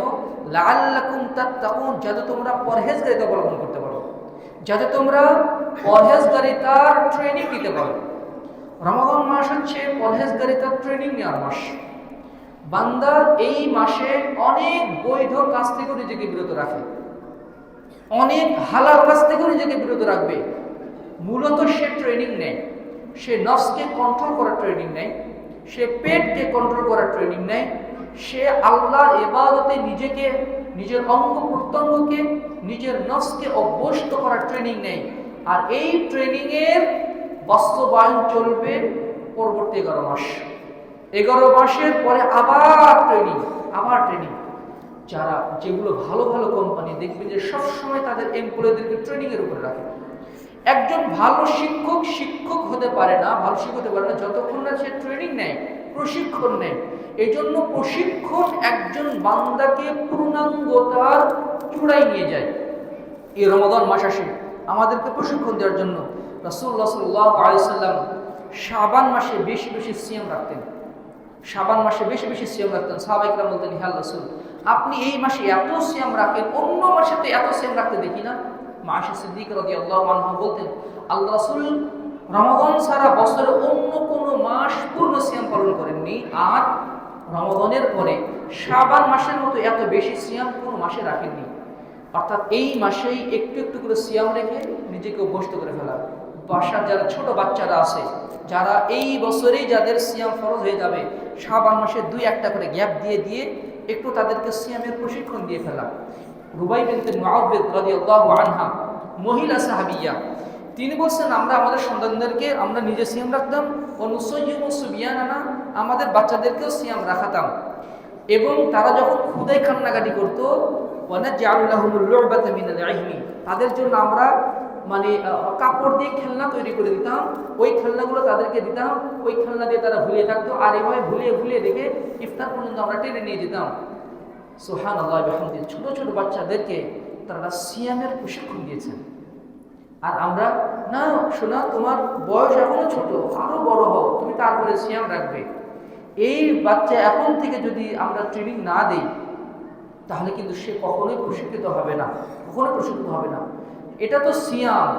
লাআল্লাকুম তাত্তাকুন, যাতে তোমরা পরহেজগারিতা অবলম্বন করতে পারো, যাতে তোমরা পরহেজগারিতার ট্রেনিং নিতে পারো। রমাদান মাস হচ্ছে পরহেজগারিতার ট্রেনিং নেওয়ার মাস। বান্দা এই মাসে অনেক বৈধ কাজ থেকে নিজেকে বিরত রাখে, অনেক হালাল কাজ থেকে নিজেকে বিরত রাখবে। মূলত সে ট্রেনিং নেয়, সে নফসকে কন্ট্রোল করার ট্রেনিং নেয়, সে পেটকে কন্ট্রোল করার ট্রেনিং নেয়, সে আল্লাহর ইবাদতে নিজেকে, নিজের অঙ্গ প্রত্যঙ্গকে, নিজের নফসকে অভ্যস্ত করার ট্রেনিং নেয়। আর এই ট্রেনিংয়ের বাস্তবায়ন চলবে পরবর্তী 11 মাস। 11 মাসের পরে আবার ট্রেনিং, আবার ট্রেনিং। যারা যেগুলো ভালো ভালো কোম্পানি দেখবে যে সবসময় তাদের এমপ্লয়ীদেরকে ট্রেনিংয়ের উপরে রাখে। একজন ভালো শিক্ষক শিক্ষক হতে পারে না, ভালো শিক্ষক হতে পারে না যতক্ষণ না সে ট্রেনিং নেয়, প্রশিক্ষণ নেয়। এই জন্য প্রশিক্ষণ একজন বান্দাকে পূর্ণাঙ্গতার চূড়ায় নিয়ে যায়। এই রমাদান মাস আসে আমাদেরকে প্রশিক্ষণ দেওয়ার জন্য। রাসূলুল্লাহ সাল্লাল্লাহু আলাইহি ওয়াসাল্লাম শাবান মাসে বেশি বেশি সিয়াম রাখতেন, শাবান মাসে বেশি বেশি সিয়াম রাখতেন। সাহাবায়ে কেরাম বলতেন, হে আল্লাহর রাসূল, আপনি এই মাসে এত সিয়াম রাখেন, অন্য মাসে তো এত সিয়াম রাখতে দেখি না। আয়েশা সিদ্দিকা রাদিয়াল্লাহু আনহা বলতেন, আল্লাহ রাসূল রমাদান ছাড়া বছরে অন্য কোনো মাস পূর্ণ সিয়াম পালন করেননি, আর রমাদানের পরে শাবান মাসের মতো এত বেশি সিয়াম কোনো মাসে রাখেননি। অর্থাৎ এই মাসেই একটু একটু করে সিয়াম রেখে নিজেকে অভ্যস্ত করে ফেলা। বাসার যারা ছোট বাচ্চারা আছে, যারা এই বছরেই যাদের সিয়াম ফরজ হয়ে যাবে, শাবান মাসে 2-1টা করে গ্যাপ দিয়ে দিয়ে একটু তাদেরকে সিয়ামের প্রশিক্ষণ দিয়ে ফেলা। রুবাই বিনতে মুআওয়াদ রাদিয়াল্লাহু আনহা, মহিলা সাহাবিয়া, তিনি বলছেন, আমরা আমাদের সন্তানদেরকে আমরা নিজে সিয়াম রাখতাম, অনুসাইয়্যিমু সুবিয়ানানা, আমাদের বাচ্চাদেরকেও সিয়াম রাখাতাম, এবং তারা যখন ক্ষুধায় কান্নাকাটি করতো, ওয়ানাজআলু লাহুমুল লু'বাতা মিনাল ইলমি, তাদের জন্য আমরা মানে কাপড় দিয়ে খেলনা তৈরি করে দিতাম, ওই খেলনাগুলো তাদেরকে দিতাম, ওই খেলনা দিয়ে তারা ভুলিয়ে থাকতো, আর এভাবে ভুলিয়ে ভুলিয়ে দেখে ইফতার পর্যন্ত আমরা টেনে নিয়ে যেতাম। সুবহানাল্লাহ ওয়া বিহামদিহি, ছোট ছোট বাচ্চাদেরকে তারা সিয়ামের প্রশিক্ষণ দিয়েছেন। আর আমরা, না শোনা, তোমার বয়স এখনো ছোট, আরো বড় হও, তুমি তারপরে সিয়াম রাখবে। এই বাচ্চা এখন থেকে যদি আমরা ট্রেনিং না দেই, তাহলে কিন্তু সে কখনোই প্রশিক্ষিত হবে না, কখনোই প্রশিক্ষিত হবে না। এটা তো সিয়াম।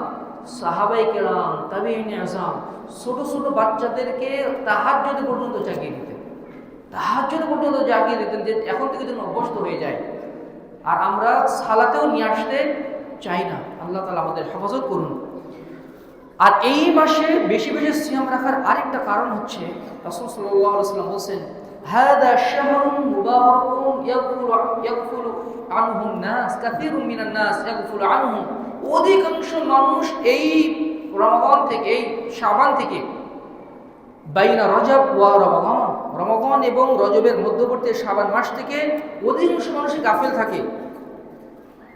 সাহাবায়ে কেরাম, তাবিঈনে আযম ছোট ছোট বাচ্চাদেরকে তাহাজ্জুদ পর্যন্ত জাগিয়ে দিতেন, তাহাজ্জুদ পর্যন্ত জাগিয়ে দিতেন, যে এখন থেকে যেন অভ্যস্ত হয়ে যায়। আর আমরা সালাতেও নিয়ে আসতে চাই না। আল্লাহ তাআলা আমাদের হেফাজত করুন। আর এই মাসে বেশি বেশি সিয়াম রাখার আরেকটা কারণ হচ্ছে, রাসূল সাল্লাল্লাহু আলাইহি ওয়াসাল্লাম বলেন, হাদা শাহরুন মুবারাকুন ইয়াগফুলু আনহু নাস, কাসীরুম মিনান নাস ইয়াগফুলু আনহু। অধিকাংশ মানুষ এই রমাদান থেকে, এই শাবান থেকে, বাইনা রজব ওয়া রমাদান, রমাদান এবং রজবের মধ্যবর্তী শাবান মাস থেকে অধিকাংশ মানুষ গাফেল থাকে।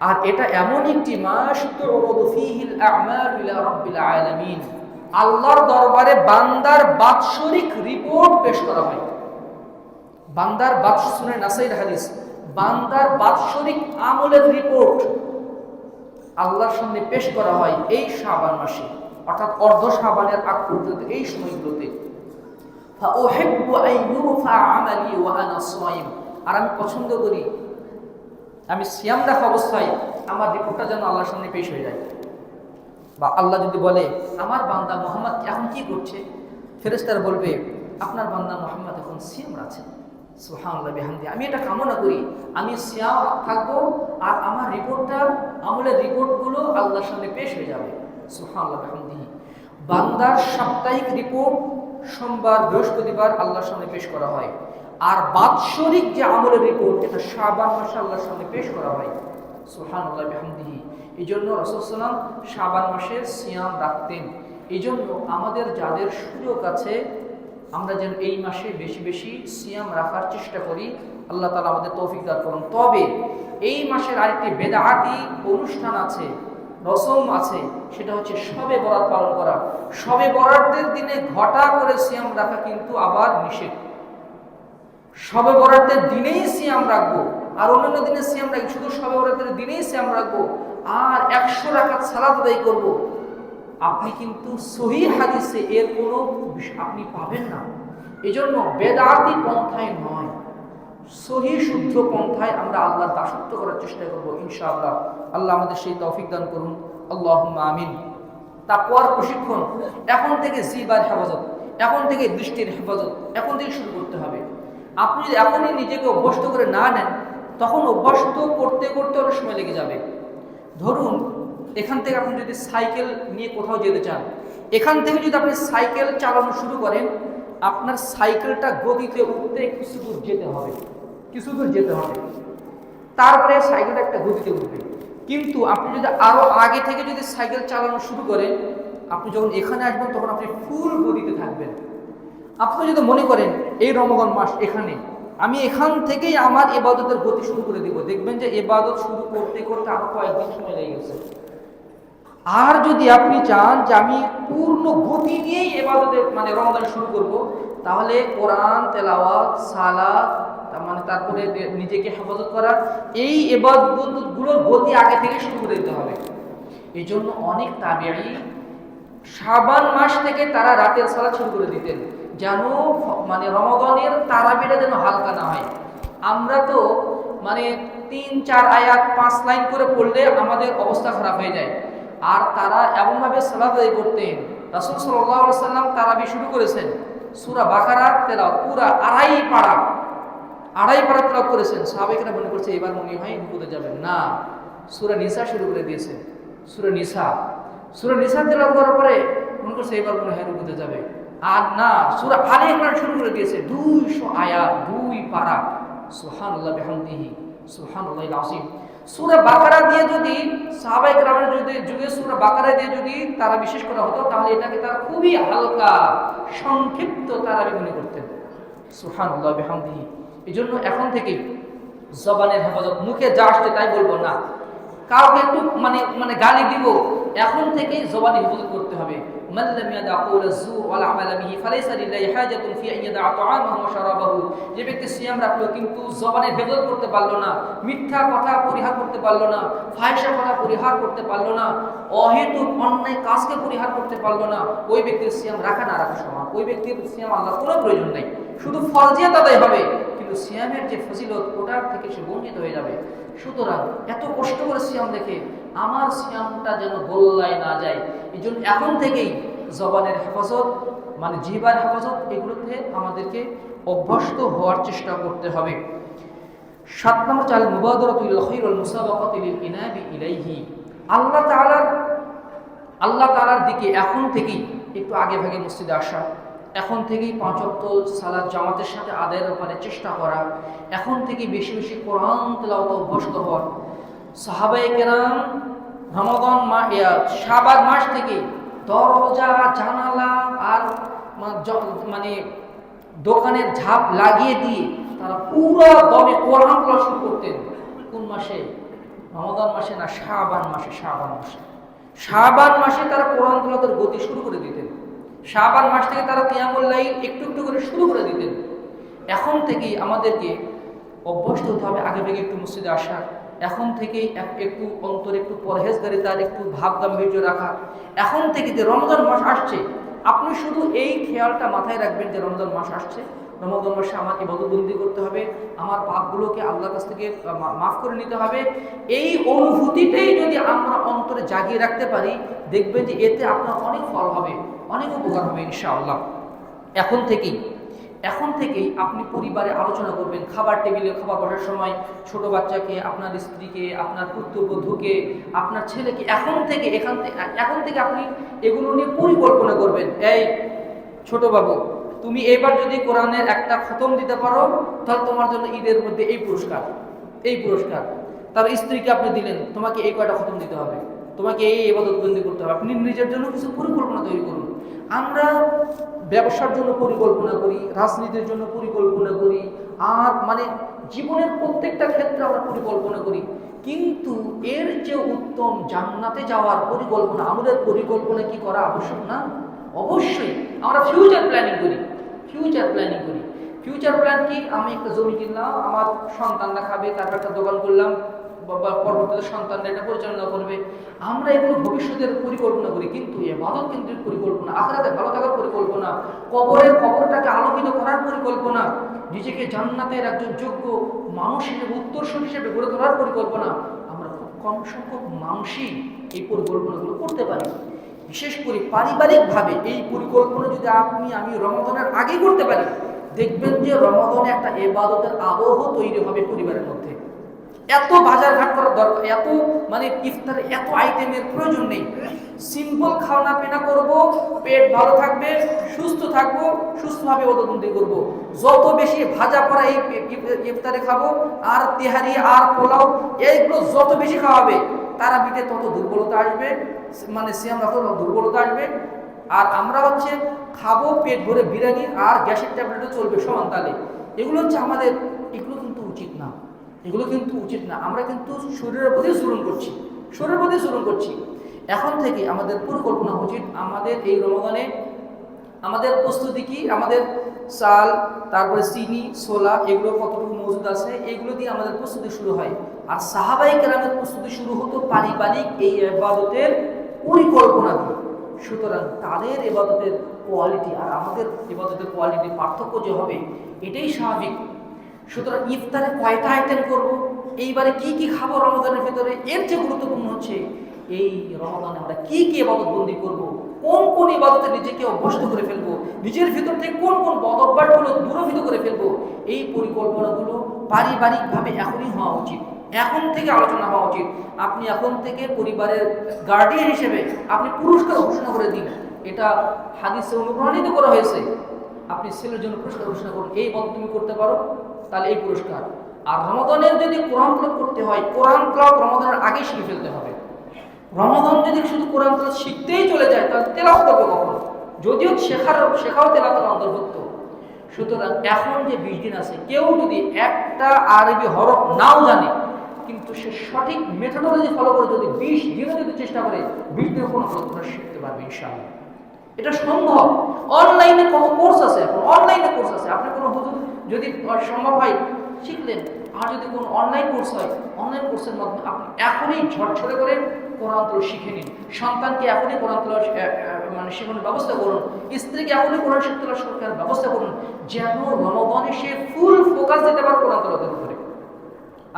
আর এটা এমন একটি মাস, তুরদু ফীহিল আ'মালু ইলা রাব্বিল আলামিন, আল্লাহর দরবারে বান্দার বাৎসরিক রিপোর্ট পেশ করা হয়। বান্দার বাৎসরিক, নাসাইর হাদিস, বান্দার বাৎসরিক আমলের রিপোর্ট আল্লাহর সামনে পেশ করা হয় এই শাবান মাসে, অর্থাৎ অর্ধ শাবানের আগ পর্যন্ত এই সময়গুলোতে। আর আমি পছন্দ করি আমি সিয়াম রাখা অবস্থায় আমার রিপোর্টটা যেন আল্লাহর সামনে পেশ হয়ে যায়। বা আল্লাহ যদি বলে আমার বান্দা মোহাম্মদ এখন কি করছে, ফেরেশতারা বলবে আপনার বান্দা মোহাম্মদ এখন সিয়াম রাখছে। সুবহানাল্লাহ বিহামদি, আমি এটা কামনা করি আমি সিয়াম থাকবো আর আমার রিপোর্টটা, আমলের রিপোর্টগুলো আল্লাহর সামনে পেশ হয়ে যাবে। সুবহানাল্লাহ বিহামদি। বান্দার সাপ্তাহিক রিপোর্ট সোমবার বৃহস্পতিবার আল্লাহর সামনে পেশ করা হয়, আর বাৎসরিক যে আমলের রিপোর্ট এটা শাবান মাসে আল্লাহর সামনে পেশ করা হয়। সুবহানাল্লাহ বিহামদিহি। এই জন্য রাসূল সাল্লাল্লাহু আলাইহি ওয়াসাল্লাম শাবান মাসে সিয়াম রাখতেন। এই জন্য আমাদের যাদের সুযোগ আছে আমরা যেন এই মাসে বেশি বেশি সিয়াম রাখার চেষ্টা করি। আল্লাহ তাআলা আমাদের তৌফিক দান করুন। তবে এই মাসের আরেকটি বেদাতি অনুষ্ঠান আছে, রসম আছে, সেটা হচ্ছে শবে বরাত পালন করা। শবে বরাতের দিনে ঘটা করে সিয়াম রাখা কিন্তু আবার নিষেধ। শবে বরাতের দিনেই সিয়াম রাখবো আর অন্যান্য দিনে সিয়াম রাখবো, শুধু শবে বরাতের দিনেই সিয়াম রাখবো আর 100 রাকাত সালাত আদায় করবো, আপনি কিন্তু সহিহ হাদিসে এর কোনো আপনি পাবেন না। এজন্য বেদাতি পন্থায় নয়, সহিহ শুদ্ধ পন্থায় আমরা আল্লাহর দাসত্ব করার চেষ্টা করবো ইনশাআল্লাহ। আল্লাহ আমাদের সেই তৌফিক দান করুন, আল্লাহুম্মা আমিন। তাকওয়ার প্রশিক্ষণ এখন থেকে, জিহ্বার হেফাজত এখন থেকে, দৃষ্টির হেফাজত এখন থেকে শুরু করতে হবে। আপনি যদি এখনই নিজেকে অভ্যস্ত করে না নেন তখন অভ্যস্ত করতে করতে অনেক সময় লেগে যাবে। ধরুন এখান থেকে আপনি যদি সাইকেল নিয়ে কোথাও যেতে চান, এখান থেকে যদি আপনি সাইকেল চালানো শুরু করেন, আপনার সাইকেলটা গতিতে উঠতে কিছু দূর যেতে হবে, তারপরে সাইকেলটা একটা গতিতে উঠবে। কিন্তু আপনি যদি আরো আগে থেকে যদি সাইকেল চালানো শুরু করেন, আপনি যখন এখানে আসবেন তখন আপনি ফুল গতিতে থাকবেন। আপনি যদি মনে করেন এই রমজান মাস এখানে, আমি এখান থেকেই আমার ইবাদতের গতি শুরু করে দিব, দেখবেন যে ইবাদত শুরু করতে করতে আরো কয়েকদিন সময় লেগে গেছে। আর যদি আপনি চান যে আমি পূর্ণ গতি নিয়েই ইবাদতের রমজান শুরু করব, তাহলে কোরআন তেলাওয়াত, সালাত, তারপরে নিজেকে হেফাজত করা, এই ইবাদতগুলোর গতি আগে থেকে শুরু করে দিতে হবে। এই জন্য অনেক তাবেঈ শাবান মাস থেকে তারা রাতের সালাত শুরু করে দিতেন, যেন রমাদানের তারাবিটা যেন হালকা না হয়। আমরা তো 3-4 আয়াত 5 লাইন করে পড়লে আমাদের অবস্থা খারাপ হয়ে যায়। আর তারা এমনভাবে সালাত আদায় করতেন, রাসূল সাল্লাল্লাহু আলাইহি ওয়াসাল্লাম তারাবি শুরু করেছেন সূরা বাকারা তেলাওয়াত পুরা আড়াই পারা তেলাওয়াত করেছেন। সাহাবায়ে মনে করছে এবার মনে হয় রুকুতে যাবেন না, সূরা নিসা শুরু করে দিয়েছেন। সূরা নিসা তেলাওয়াত করার পরে মনে করছে এবার মনে হয় রুকুতে যাবে, আর না, সূরা আলে ইমরান শুরু করে দিয়েছে, 200 আয়াত 2 পারা। সুবহানাল্লাহ বিহামদিহি, সুবহানাল্লাহিল আযীম। সূরা বাকারা দিয়ে যদি সাহাবায়ে কেরামের যুগে সূরা বাকারা দিয়ে যদি তারা বিশেষ করা হতো, তাহলে এটাকে তারা খুবই হালকা সংক্ষিপ্ত তারাবি মনে করতেন। সুবহানাল্লাহ বিহামদিহি। এজন্য এখন থেকে জবানের হেফাজত, মুখে যা আসছে তাই বলবো না, কাউকে একটু গালি দিব, এখন থেকে জবানের হেফাজত করতে হবে। মান লাম ইয়াদা কাওলা যুর ওয়াল আমালা বিহি ফালাইসা লিল্লাহি হাজাতুন ফি আন ইয়াদা তাআমাহু ওয়া শারাবাহু। যে ব্যক্তি সিয়াম রাখলো কিন্তু জবানের হেফাজত করতে পারলো না, মিথ্যা কথা পরিহার করতে পারলো না, ফাহিশা কথা পরিহার করতে পারলো না, অহেতুক অন্যায় কাজকে পরিহার করতে পারলো না, ওই ব্যক্তির সিয়াম রাখা না রাখা সমান। ওই ব্যক্তির সিয়াম আল্লাহর কোনো প্রয়োজন নাই, শুধু ফরজিয়াত আদায় হবে, কিন্তু সিয়ামের যে ফজিলত ওটার থেকে সে বঞ্চিত হয়ে যাবে। সুতরাং এত কষ্ট করে সিয়াম দেখে আমার সিয়ামটা যেন গোল্লায় না যায়, এই জন্য এখন থেকেই জবানের হেফাজত জিহ্বার হেফাজত এগুলোতে আমাদেরকে অভ্যস্ত হওয়ার চেষ্টা করতে হবে। 7 নম্বর চাল মুবাদারাতু ইলাল খায়র ওয়াল মুসাবাকাতু লিল ইনাবি ইলাইহি। আল্লাহ তাআলার দিকে এখন থেকেই একটু আগে ভাগে মসজিদে আসা, এখন থেকেই 5 ওয়াক্ত সালাত জামাতের সাথে আদায়ের ব্যাপারে চেষ্টা করা, এখন থেকে বেশি বেশি কোরআন তেলাওয়াতে অভ্যস্ত হওয়া। সাহাবায়ে কেরাম রমাদান শাবান মাস থেকে দরজা জানালা আর দোকানের ঝাপ লাগিয়ে দিয়ে তারা পুরো দমে কোরআন পড়া শুরু করতেন। কোন মাসে? রমাদান মাসে না, শাবান মাসে তারা কোরআন তেলাওয়াতের গতি শুরু করে দিতেন। শাবান মাস থেকে তারা কিয়ামুল লাইল একটু একটু করে শুরু করে দিতেন। এখন থেকেই আমাদেরকে অভ্যস্ত হতে হবে আগে থেকে একটু মসজিদে আসা, এখন থেকেই একটু অন্তরে একটু পরহেজগারিতার একটু ভাব গাম্ভীর্য রাখা। এখন থেকে যে রমজান মাস আসছে, আপনি শুধু এই খেয়ালটা মাথায় রাখবেন যে রমজান মাস আসছে, রমজান মাসে আমার ইবাদতবন্দি করতে হবে, আমার পাপগুলোকে আল্লাহর কাছ থেকে মাফ করে নিতে হবে। এই অনুভূতিটাই যদি আমরা অন্তরে জাগিয়ে রাখতে পারি, দেখবেন যে এতে আপনার অনেক ফল হবে, অনেক উপকার হবে ইনশাআল্লাহ। এখন থেকেই আপনি পরিবারে আলোচনা করবেন, খাবার টেবিলে খাবার বসার সময় ছোট বাচ্চাকে, আপনার স্ত্রীকে, আপনার পুত্রবধূকে, আপনার ছেলেকে এখন থেকে আপনি এগুলো নিয়ে পরিকল্পনা করবেন। এই ছোট বাবু, তুমি এবার যদি কোরআনের একটা খতম দিতে পারো, তাহলে তোমার জন্য ঈদের মধ্যে এই পুরস্কার। তার স্ত্রীকে আপনি দিলেন, তোমাকে এই কয়টা খতম দিতে হবে, তোমাকে এই ইবাদতবন্দি করতে হবে। আপনি নিজের জন্য কিছু পরিকল্পনা তৈরি করুন। আমরা ব্যবসার জন্য পরিকল্পনা করি, রাজনীতির জন্য পরিকল্পনা করি, আর মানে জীবনের প্রত্যেকটা ক্ষেত্রে আমরা পরিকল্পনা করি, কিন্তু এর যে উত্তম জান্নাতে যাওয়ার পরিকল্পনা, আমাদের পরিকল্পনা কি করা আবশ্যক না? অবশ্যই আমরা ফিউচার প্ল্যান করি। ফিউচার প্ল্যান কি? আমি একটা জমি কিনলাম, আমার সন্তানরা খাবে, তারপর একটা দোকান করলাম, পরবর্তীতে সন্তানরা এটা পরিচালনা করবে। আমরা এগুলো ভবিষ্যতের পরিকল্পনা করি, কিন্তু ইবাদত কেন্দ্রিক পরিকল্পনা, আখিরাতে ভালো থাকার পরিকল্পনা, কবরটাকে আলোকিত করার পরিকল্পনা, নিজেকে জান্নাতের একজন যোগ্য মানুষ হিসেবে, উত্তরসূরি হিসেবে গড়ে তোলার পরিকল্পনা, আমরা খুব কম সংখ্যক মানুষই এই পরিকল্পনাগুলো করতে পারি। বিশেষ করে পারিবারিকভাবে এই পরিকল্পনা যদি আমি রমাদানের আগে করতে পারি, দেখবেন যে রমাদানে একটা ইবাদতের আবহ তৈরি হবে পরিবারের মধ্যে। এত বাজারঘাট করার দরকার, এত মানে ইফতারে এত আইটেমের প্রয়োজন নেই। সিম্পল খাওয়া পেনা করব, পেট ভালো থাকবে, সুস্থ থাকবো, সুস্থভাবে ইবাদতবন্দি করব। যত বেশি ভাজা পড়া এই ইফতারে খাবো, আর তেহারি আর পোলাও এইগুলো যত বেশি খাওয়াবে, তারাবিতে তত দুর্বলতা আসবে, মানে সিয়াম রাখতে দুর্বলতা আসবে। আর আমরা খাবো পেট ভরে বিরিয়ানি, আর গ্যাসের ট্যাবলেটও চলবে সমান তালে। এগুলো আমাদের, এগুলো কিন্তু উচিত না। আমরা কিন্তু শরীরের প্রতি জুলুম করছি। এখন থেকে আমাদের পরিকল্পনা উচিত, আমাদের এই রমাদানে আমাদের প্রস্তুতি কি, আমাদের চাল, তারপরে চিনি, ছোলা, এগুলো কতটুকু মজুদ আছে, এগুলো দিয়ে আমাদের প্রস্তুতি শুরু হয়। আর সাহাবায়ে কেরামের প্রস্তুতি শুরু হতো পারিবারিক এই ইবাদতের পরিকল্পনা দিয়ে। সুতরাং তাদের ইবাদতের কোয়ালিটি আর আমাদের ইবাদতের কোয়ালিটি পার্থক্য যে হবে, এটাই স্বাভাবিক। সুতরাং ইফতারে কয়টা আইটেম করব, এইবারে কি খাবো রমাদানের ভিতরে, এর যে গুরুত্বপূর্ণ হচ্ছে এই রমাদানে আমরা কি ইবাদতবন্দি করব, কোন ইবাদতে নিজেকে অভ্যস্ত করে ফেলবো, নিজের ভিতর থেকে কোন বদ অভ্যাসগুলো দূরীভূত করে ফেলবো, এই পরিকল্পনাগুলো পারিবারিকভাবে এখনই হওয়া উচিত, এখন থেকে আলোচনা হওয়া উচিত। আপনি এখন থেকে পরিবারের গার্ডিয়ান হিসেবে আপনি পুরস্কার ঘোষণা করে দিন। এটা হাদিসে অনুপ্রাণিত করা হয়েছে। আপনি ছেলের জন্য পুরস্কার ঘোষণা করুন, এই বদ তুমি করতে পারো, তাহলে এই পুরস্কার। আর রমাদানের যদি কোরআন তেলাওয়াত করতে হয়, কোরআন তেলাওয়াত রমাদানের আগেই শিখে ফেলতে হবে। রমাদান যদি শুধু কোরআন তেলাওয়াত শিখতেই চলে যায়, তাহলে তেলাওয়াত করবে কখন? যদিও শেখাও তেলাওয়াতের অন্তর্ভুক্ত। সুতরাং এখন যে 20 দিন আছে, কেউ যদি একটা আরবি হরফ নাও জানে, কিন্তু সে সঠিক মেথোডোলজি ফলো করে যদি 20 দিনও যদি চেষ্টা করে, 20 দিনের কোনো কথা শিখতে পারবে ইনশাআল্লাহ। এটা সম্ভব। অনলাইনে কত কোর্স আছে, আপনি কোনো হুজুর যদি সম্ভব হয় শিখলেন, আর যদি কোনো অনলাইন কোর্স হয়, অনলাইন কোর্সের মাধ্যমে আপনি এখনই ঝরঝরে করে কোরআন তেলাওয়াত শিখে নিন। সন্তানকে এখনই কোরআন তেলাওয়াত শেখানোর ব্যবস্থা করুন, স্ত্রীকে এখনই কোরআন তেলাওয়াত শেখানোর ব্যবস্থা করুন, যেন রমাদানে সে ফুল ফোকাস দিতে পারে কোরআন তেলাওয়াতের উপরে।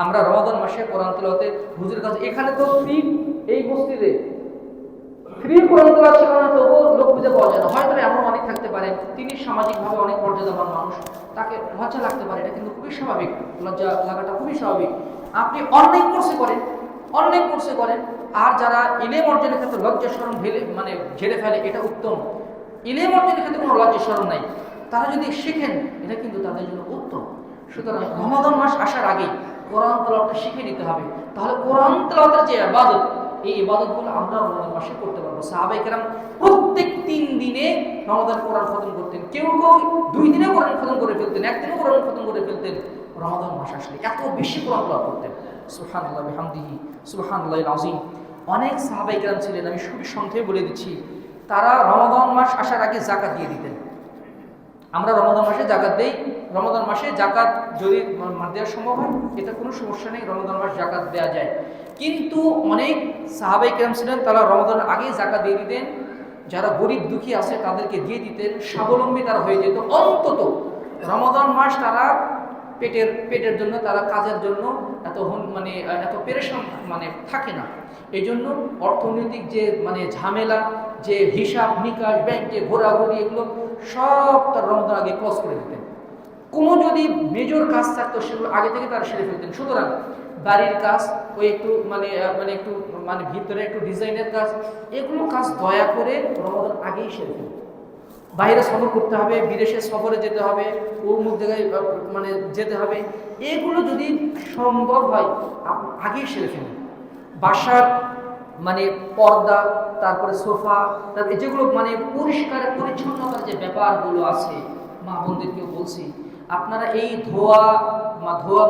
আমরা রমাদান মাসে কোরআন তেলাওয়াতে হুজুরের কাছে, এখানে তো ফ্রি, এই মসজিদে ফ্রি কোরআন তেলাওয়াত শেখানো, তবুও লোক খুঁজে পাওয়া যায় না। হয়তো এমন অনেক থাকতে পারে, তিনি সামাজিকভাবে অনেক মর্যাদাবান মানুষ, তাকে লজ্জা লাগতে পারে, এটা কিন্তু খুবই স্বাভাবিক, লজ্জা লাগাটা খুবই স্বাভাবিক। আপনি অনলাইন কোর্সে করেন, আর যারা ইলম অর্জনের ক্ষেত্রে লজ্জা শরম ঝেড়ে ফেলে, এটা উত্তম। ইলম অর্জনের ক্ষেত্রে কোনো লজ্জা শরম নাই, তারা যদি শিখেন, এটা কিন্তু তাদের জন্য উত্তম। সুতরাং রমাদান মাস আসার আগেই কোরআন তেলাওয়াতটা শিখে নিতে হবে। তাহলে কোরআন তেলাওয়াতের যে ইবাদত, এই ইবাদতগুলো আমরা রমাদান মাসে করতে পারবো। সাহাবায়ে কেরাম প্রত্যেক 3 দিনে রমাদান কোরআন খতম করতেন, কেউ 2 দিনে কোরআন খতম করে ফেলতেন, একদিনে কোরআন খতম করে ফেলতেন। রমাদান মাস আসলে এত বেশি কোরআন তেলাওয়াত করতেন। সুবহানাল্লাহি ওয়া বিহামদিহি সুবহানাল্লাহিল আযীম। অনেক সাহাবায়ে কেরাম ছিলেন, আমি খুবই সংক্ষেপে বলে দিচ্ছি, তারা রমাদান মাস আসার আগে যাকাত দিয়ে দিতেন। আমরা রমাদান মাসে জাকাত দেই, রমাদান মাসে জাকাত যদি দেওয়া সম্ভব হয় এটা কোনো সমস্যা নেই, রমাদান মাসে জাকাত দেওয়া যায়। কিন্তু অনেক সাহাবায়ে কেরাম ছিলেন তারা রমাদানের আগেই জাকাত দিয়ে দিতেন, যারা গরিব দুঃখী আছে তাদেরকে দিয়ে দিতেন, স্বাবলম্বী তারা হয়ে যেত। অন্তত রমাদান মাস তারা পেটের জন্য, তারা কাজের জন্য এত পেরেশান থাকে না। এই জন্য অর্থনৈতিক যে ঝামেলা, যে হিসাব নিকাশ, ব্যাংকে ঘোরাঘুরি, এগুলো সব তার রমাদান আগে ক্লোজ করে দিতেন। কোনো যদি মেজর কাজ থাকতো সেগুলো আগে থেকে তারা সেরে ফেলতেন। সুতরাং বাড়ির কাজ, ওই একটু ভিতরে একটু ডিজাইনের কাজ, এগুলো কাজ দয়া করে রমাদান আগেই সেরে ফেলতেন। বাইরে সফর করতে হবে, বিদেশে সফরে যেতে হবে, অমুক জায়গায় যেতে হবে, এগুলো যদি সম্ভব হয় আগেই সেরে ফেলেন। বাসার পর্দা, তারপরে সোফা, তারপরে যেগুলো পরিষ্কার পরিচ্ছন্নতার যে ব্যাপারগুলো আছে, মা বোনদেরকেও বলছি আপনারা এই ধোয়া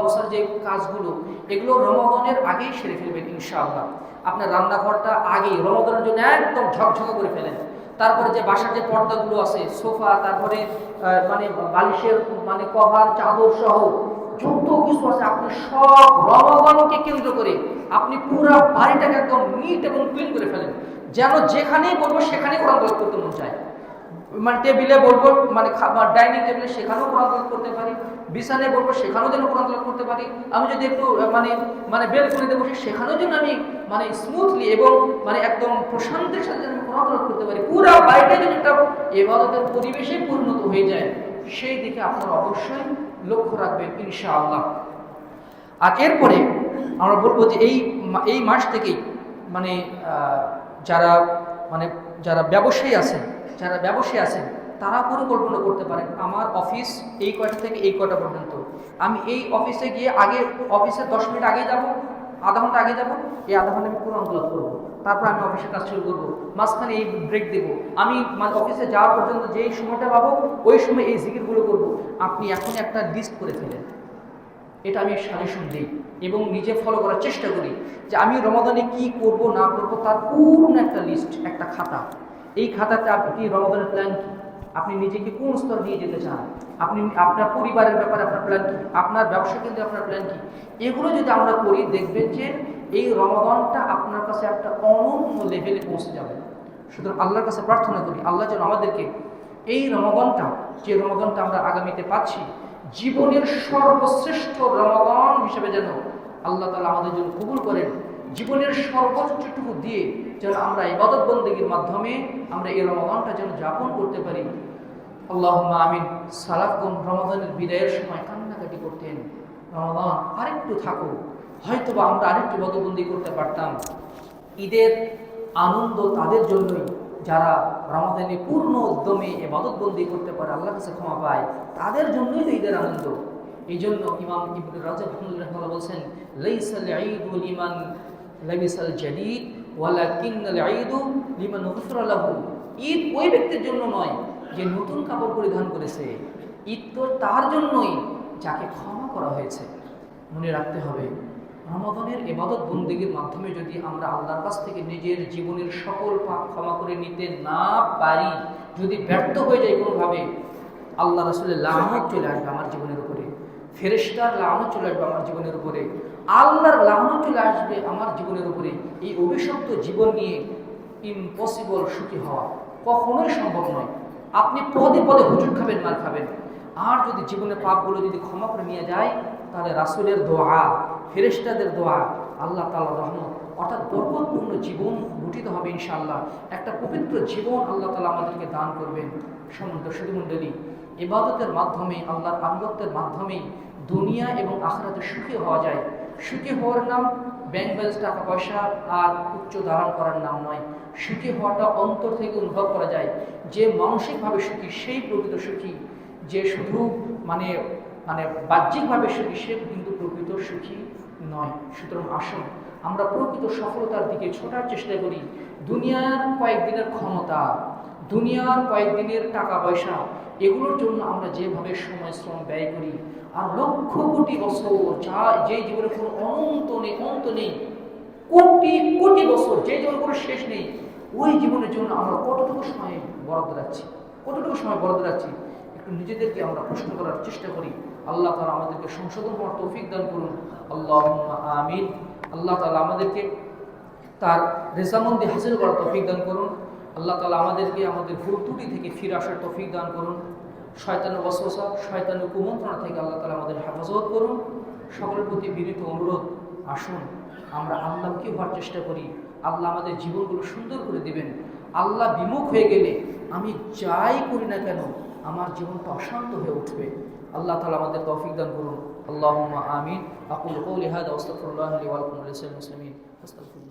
মোছার যে কাজগুলো, এগুলো রমাদানের আগেই সেরে ফেলবেন ইনশাআল্লাহ। আপনার রান্নাঘরটা আগেই রমাদানের জন্য একদম ঝকঝকে করে ফেলেন। তারপরে যে বাসার যে পর্দাগুলো আছে, সোফা, তারপরে বালিশের কভার, চাদর সহ যত কিছু আছে, আপনি সব রমাদানকে কেন্দ্র করে আপনি পুরো বাড়িটাকে একদম নিট এবং ক্লিন করে ফেলেন, যেন যেখানেই বলবো সেখানেই কোরআন তেলাওয়াত করতে মন চায়। টেবিলে বলবো, ডাইনিং টেবিলে সেখানেও কোরআন তেলাওয়াত করতে পারি, বিছানায় বলবো সেখানেও যেন কোরআন তেলাওয়াত করতে পারি। আমি যদি একটু বেলকনিতে বসে সেখানেও যেন আমি স্মুথলি এবং একদম প্রশান্তির সাথে যেন কোরআন তেলাওয়াত করতে পারি। পুরো বাড়িটা যেন একটা ইবাদতের পরিবেশে পরিণত হয়ে যায়, সেই দিকে আপনারা অবশ্যই লক্ষ্য রাখবেন ইনশাআল্লাহ। আর এরপরে আমরা বলবো যে এই মাস থেকেই যারা ব্যবসায়ী আছেন তারা পরিকল্পনা করতে পারেন, আমার অফিস এই কয়টা থেকে এই কয়টা পর্যন্ত, আমি এই অফিসে গিয়ে অফিসে 10 মিনিট আগে যাব, আধা ঘন্টা আগে যাব, এই আধা ঘন্টা আমি কোরআন তেলাওয়াত করবো, তারপর আমি অফিসের কাজ শুরু করবো, মাঝখানে এই ব্রেক দেবো, আমি অফিসে যাওয়ার পর্যন্ত যেই সময়টা পাবো ওই সময় এই জিকিরগুলো করবো। আপনি এখন একটা লিস্ট করে ফেলেন, এটা আমি সাজেশন দিই এবং নিজে ফলো করার চেষ্টা করি যে আমি রমাদানে কি করব না করব তার পূর্ণ একটা লিস্ট, একটা খাতা। এই খাতাতে আপনি রমাদানের প্ল্যান কি, আপনি নিজেকে কোন স্তর নিয়ে যেতে চান, আপনি আপনার পরিবারের ব্যাপারে আপনার প্ল্যান কি, আপনার ব্যবসা কেন্দ্রে আপনার প্ল্যান কি, এগুলো যদি আমরা করি দেখবেন যে এই রমাদানটা আপনার কাছে একটা অনন্য লেভেলে পৌঁছে যাবে। সুতরাং আল্লাহর কাছে প্রার্থনা করি আল্লাহ যেন আমাদেরকে এই রমাদানটা, যে রমাদানটা আমরা আগামীতে পাচ্ছি, জীবনের সর্বশ্রেষ্ঠ রমাদান হিসেবে যেন আল্লাহ তাআলা আমাদের জন্য কবুল করেন। জীবনের সর্বোচ্চটুকু দিয়ে যেন আমরা ইবাদত বন্দেগীর মাধ্যমে আমরা এই রমাদানটা যেন যাপন করতে পারি। আল্লাহুম্মা আমিন। সালাফগণ রমাদানের বিদায়ের সময় কান্নাকাটি করতেন, রমাদান আরেকটু থাকো, হয়তোবা আমরা আরেকটু ইবাদতবন্দি করতে পারতাম। ঈদের আনন্দ তাদের জন্যই যারা রমাদানে পূর্ণ উদ্যমে ইবাদতবন্দি করতে পারে, আল্লাহর কাছে ক্ষমা পায়, তাদের জন্যই তো ঈদের আনন্দ। এই জন্য ইমাম ইবনে রাজব রাহিমাহুল্লাহ বলছেন, লাইসাল ঈদু লিমান লাবিসাল জাদীদ ওয়ালাকিনাল ঈদু লিমান গুফিরা লাহু। ঈদ ওই ব্যক্তির জন্য নয় যে নতুন কাপড় পরিধান করেছে, ঈদ তো তার জন্যই যাকে ক্ষমা করা হয়েছে। মনে রাখতে হবে, রমাদানের ইবাদত বন্দেগীর মাধ্যমে যদি আমরা আল্লাহর কাছ থেকে নিজের জীবনের সকল পাপ ক্ষমা করে নিতে না পারি, যদি ব্যর্থ হয়ে যায় কোনোভাবে, আল্লাহ রাসূলের লানত চলে আসবে আমার জীবনের উপরে, ফেরেশতার লানত চলে আসবে আমার জীবনের উপরে, আল্লাহর লানত চলে আসবে আমার জীবনের উপরে। এই অভিশপ্ত জীবন নিয়ে ইম্পসিবল সুখী হওয়া কখনোই সম্ভব নয়। আপনি পদে পদে হুজুর খাবেন, মার খাবেন। আর যদি জীবনের পাপগুলো যদি ক্ষমা করে নিয়ে যায়, তাহলে রাসূলের দোয়া, ফেরেশতাদের দোয়া, আল্লাহ তাআলার রহমত, অর্থাৎ বরকতপূর্ণ জীবন গঠিত হবে ইনশাআল্লাহ। একটা পবিত্র জীবন আল্লাহ তাআলা আমাদেরকে দান করবেন। সম্মানিত সুধীমণ্ডলী, ইবাদতের মাধ্যমে, আল্লাহর আনুগত্যের মাধ্যমে দুনিয়া এবং আখিরাতে সুখী হওয়া যায়। সুখী হওয়ার নাম ব্যাংক ব্যালেন্স, টাকা পয়সা আর উচ্চ দাঁড়ান করার নাম নয়। সুখী হওয়াটা অন্তর থেকে অনুভব করা যায়। যে মানসিকভাবে সুখী সেই প্রকৃত সুখী। যে শুধু বাহ্যিকভাবে সুখী সে কিন্তু প্রকৃত সুখী নয়। সুতরাং আসুন আমরা প্রকৃত সফলতার দিকে ছোটার চেষ্টা করি। দুনিয়ার কয়েকদিনের ক্ষমতা, দুনিয়ার কয়েকদিনের টাকা পয়সা, এগুলোর জন্য আমরা যেভাবে সময় শ্রম ব্যয় করি, আর লক্ষ কোটি বছর যে জীবনে কোনো অন্ত নেই, কোটি কোটি বছর যে জীবনে কোনো শেষ নেই, ওই জীবনের জন্য আমরা কতটুকু সময় বরাদ্দ রাখছি, একটু নিজেদেরকে আমরা প্রশ্ন করার চেষ্টা করি। আল্লাহ তাআলা আমাদেরকে সংশোধন করার তৌফিক দান করুন। আল্লাহুম্মা আমিন। আল্লাহ তাআলা আমাদেরকে তার রেজামন্দি হাসিল করার তৌফিক দান করুন। আল্লাহ তাআলা আমাদেরকে আমাদের ভুল ত্রুটি থেকে ফিরে আসার তৌফিক দান করুন। শয়তানের ওয়াসওয়াসা, শয়তানের কুমন্ত্রণা থেকে আল্লাহ তাআলা আমাদের হেফাজত করুন। সকলের প্রতি বিনীত অনুরোধ, আসুন আমরা আল্লাহকে হওয়ার চেষ্টা করি। আল্লাহ আমাদের জীবনগুলো সুন্দর করে দিবেন। আল্লাহ বিমুখ হয়ে গেলে আমি যাই করি না কেন আমার জীবনটা অশান্ত হয়ে উঠবে। আল্লাহ তাআলা আমাদের তৌফিক দান করুন। আল্লাহুম্মা আমিন। আকুলু কওলি হাযা ওয়া আস্তাগফিরুল্লাহ লি ওয়া লাকুম ওয়া লিসাইরিল মুসলিমিন। আস্তাগফিরুল্লাহ।